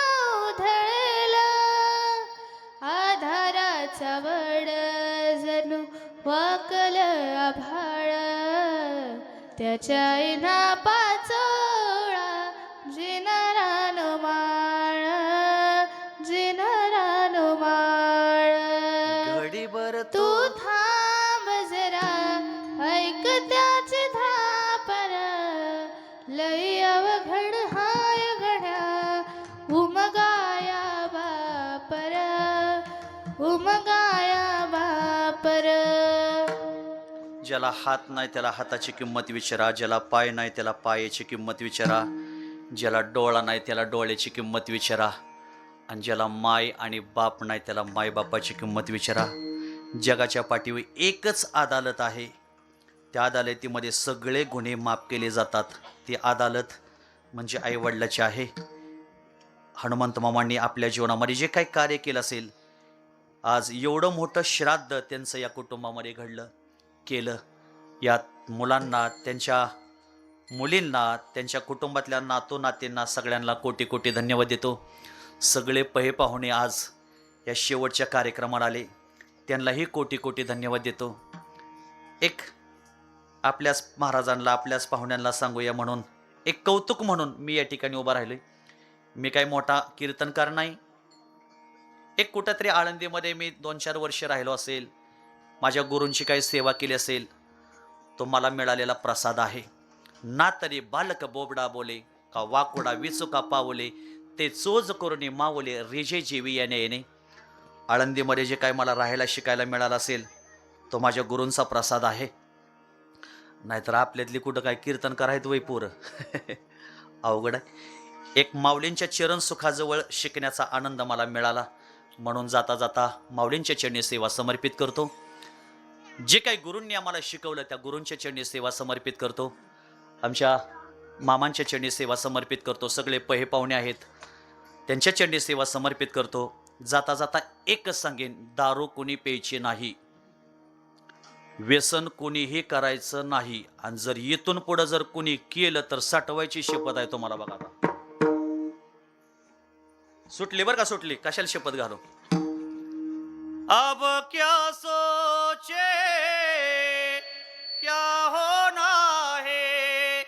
S3: त्याच्या इना पाचोळा जिनरान माळ जिनरान माळ
S1: घडीभर
S3: तू थांब जरा ऐक त्याची धापर लई अवघड हाय गड्या उमगाया बापर उमगाया बापर
S1: ज्याला हात नाही त्याला हाताची किंमत विचारा, ज्याला पाय नाही त्याला पायाची किंमत विचारा, ज्याला डोळा नाही त्याला डोळ्याची किंमत विचारा, आणि ज्याला माय आणि बाप नाही त्याला मायबापाची किंमत विचारा. जगाच्या पाठीवर एकच अदालत आहे, त्या अदालतीमध्ये सगळे गुन्हे माफ केले जातात. ती अदालत म्हणजे आईवडिलाची आहे. हनुमंत मामांनी आपल्या जीवनामध्ये जे काही कार्य केलं असेल, आज एवढं मोठं श्राद्ध त्यांचं या कुटुंबामध्ये घडलं केलं. यात मुलांना, त्यांच्या मुलींना, त्यांच्या कुटुंबातल्या नातू नातींना सगळ्यांना कोटी कोटी धन्यवाद देतो. सगळे पाहुणे आज या शेवटच्या कार्यक्रमाला आले, त्यांनाही कोटी कोटी धन्यवाद देतो. एक आपल्याच महाराजांना, आपल्याच पाहुण्यांना सांगूया म्हणून, एक कौतुक म्हणून मी या ठिकाणी उभा राहिलोय. मी काही मोठा कीर्तनकार नाही. एक कुठंतरी आळंदीमध्ये मी 2-4 वर्ष राहिलो असेल, माझ्या गुरूंची काही सेवा केली असेल, तो मला मिळालेला प्रसाद आहे. ना तरी बालक बोबडा बोले का वाकुडा विचुका पावले, ते चोज करून मावले रेजे जेवी याने येणे. आळंदीमध्ये जे काय मला राहायला शिकायला मिळालं असेल, तो माझ्या गुरूंचा प्रसाद आहे. नाहीतर आपल्यातली कुठं काय कीर्तनकार आहेत वै पोरं अवघड आहे. एक माऊलींच्या चरण सुखाजवळ शिकण्याचा आनंद मला मिळाला, म्हणून जाता जाता माऊलींच्या चरणी सेवा समर्पित करतो. जे काही गुरूंनी आम्हाला शिकवलं त्या गुरूंच्या चरणी सेवा समर्पित करतो. आमच्या मामांच्या चरणी सेवा समर्पित करतो. सगळे पाहुणे आहेत, त्यांच्या चरणी सेवा समर्पित करतो. जाता जाता एकच सांगेन, दारू कोणी प्यायची नाही, व्यसन कोणीही करायचं नाही, आणि जर इथून पुढं जर कोणी केलं तर साठवायची शपथ आहे तुम्हाला. बघा आता सुटली बरं का, सुटली, कशाला शपथ घालू. अब क्या सोचे क्या होना है,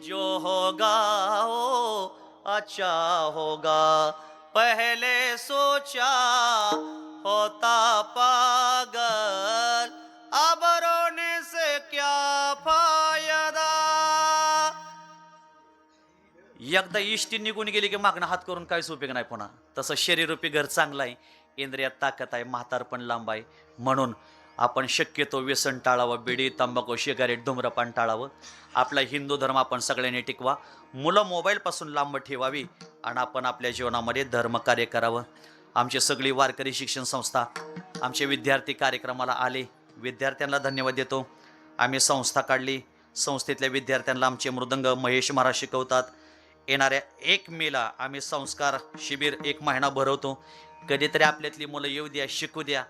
S1: जो होगा वो अच्छा होगा, पहले सोचा होता पागल, अब रोने से क्या फायदा. एकदा इष्टी निघून गेली की मागणं हात करून काहीच उपयोग नाही पुन्हा. तसं शरीरूपी घर चांगलं आहे, इंद्रियात ताकद आहे, म्हातारपण लांब आहे. म्हणून आपण शक्यतो व्यसन टाळावं, बिडी तंबाखू सिगारेट धूम्रपान टाळावं. आपला हिंदू धर्म आपण सगळ्यांनी टिकवा. मुलं मोबाईलपासून लांब ठेवावी आणि आपण आपल्या जीवनामध्ये धर्मकार्य करावं. आमची सगळी वारकरी शिक्षण संस्था आमचे विद्यार्थी कार्यक्रमाला आले, विद्यार्थ्यांना धन्यवाद देतो. आम्ही संस्था काढली, संस्थेतल्या विद्यार्थ्यांना आमचे मृदंग महेश महाराज शिकवतात. येणाऱ्या 1 मेला आम्ही संस्कार शिबिर 1 महिना भरवतो. कधीतरी आपल्यातली मुलं येऊ द्या, शिकू द्या,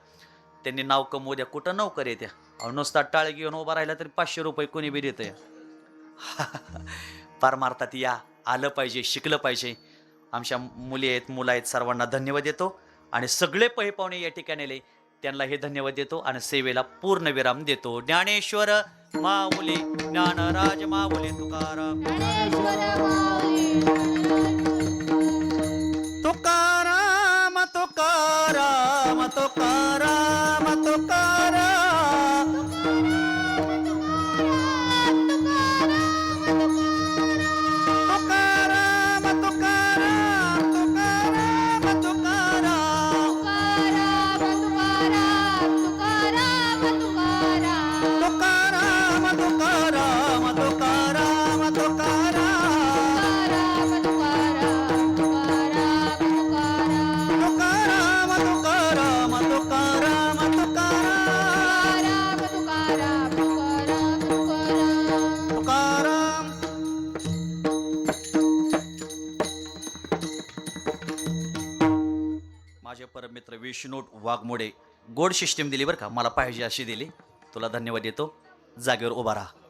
S1: त्यांनी नाव कमवू द्या. कुठं नोकर येत्या, नुसता टाळ घेऊन उभा राहिला तरी 500 रुपये कोणी बी देतं या परमार्थात या आलं पाहिजे, शिकलं पाहिजे. आमच्या मुली आहेत, मुलं आहेत, सर्वांना धन्यवाद देतो. आणि सगळे पाहुणे या ठिकाणी आले, त्यांना हे धन्यवाद देतो आणि सेवेला पूर्ण विराम देतो. ज्ञानेश्वर माऊली, ज्ञानराज माऊली तुकाराम, तुकाराम तुकाराम तुकाराम तुकाराम, तुकाराम तुकाराम तुकाराम तुकाराम, तुकाराम तुकाराम तुकाराम तुकाराम, माझे परममित्र विष्णू वाघमोडे गोड सिस्टीम दिली बरं का, मला पाहिजे अशी दिली. तुला धन्यवाद देतो. जागेवर उभा राहा.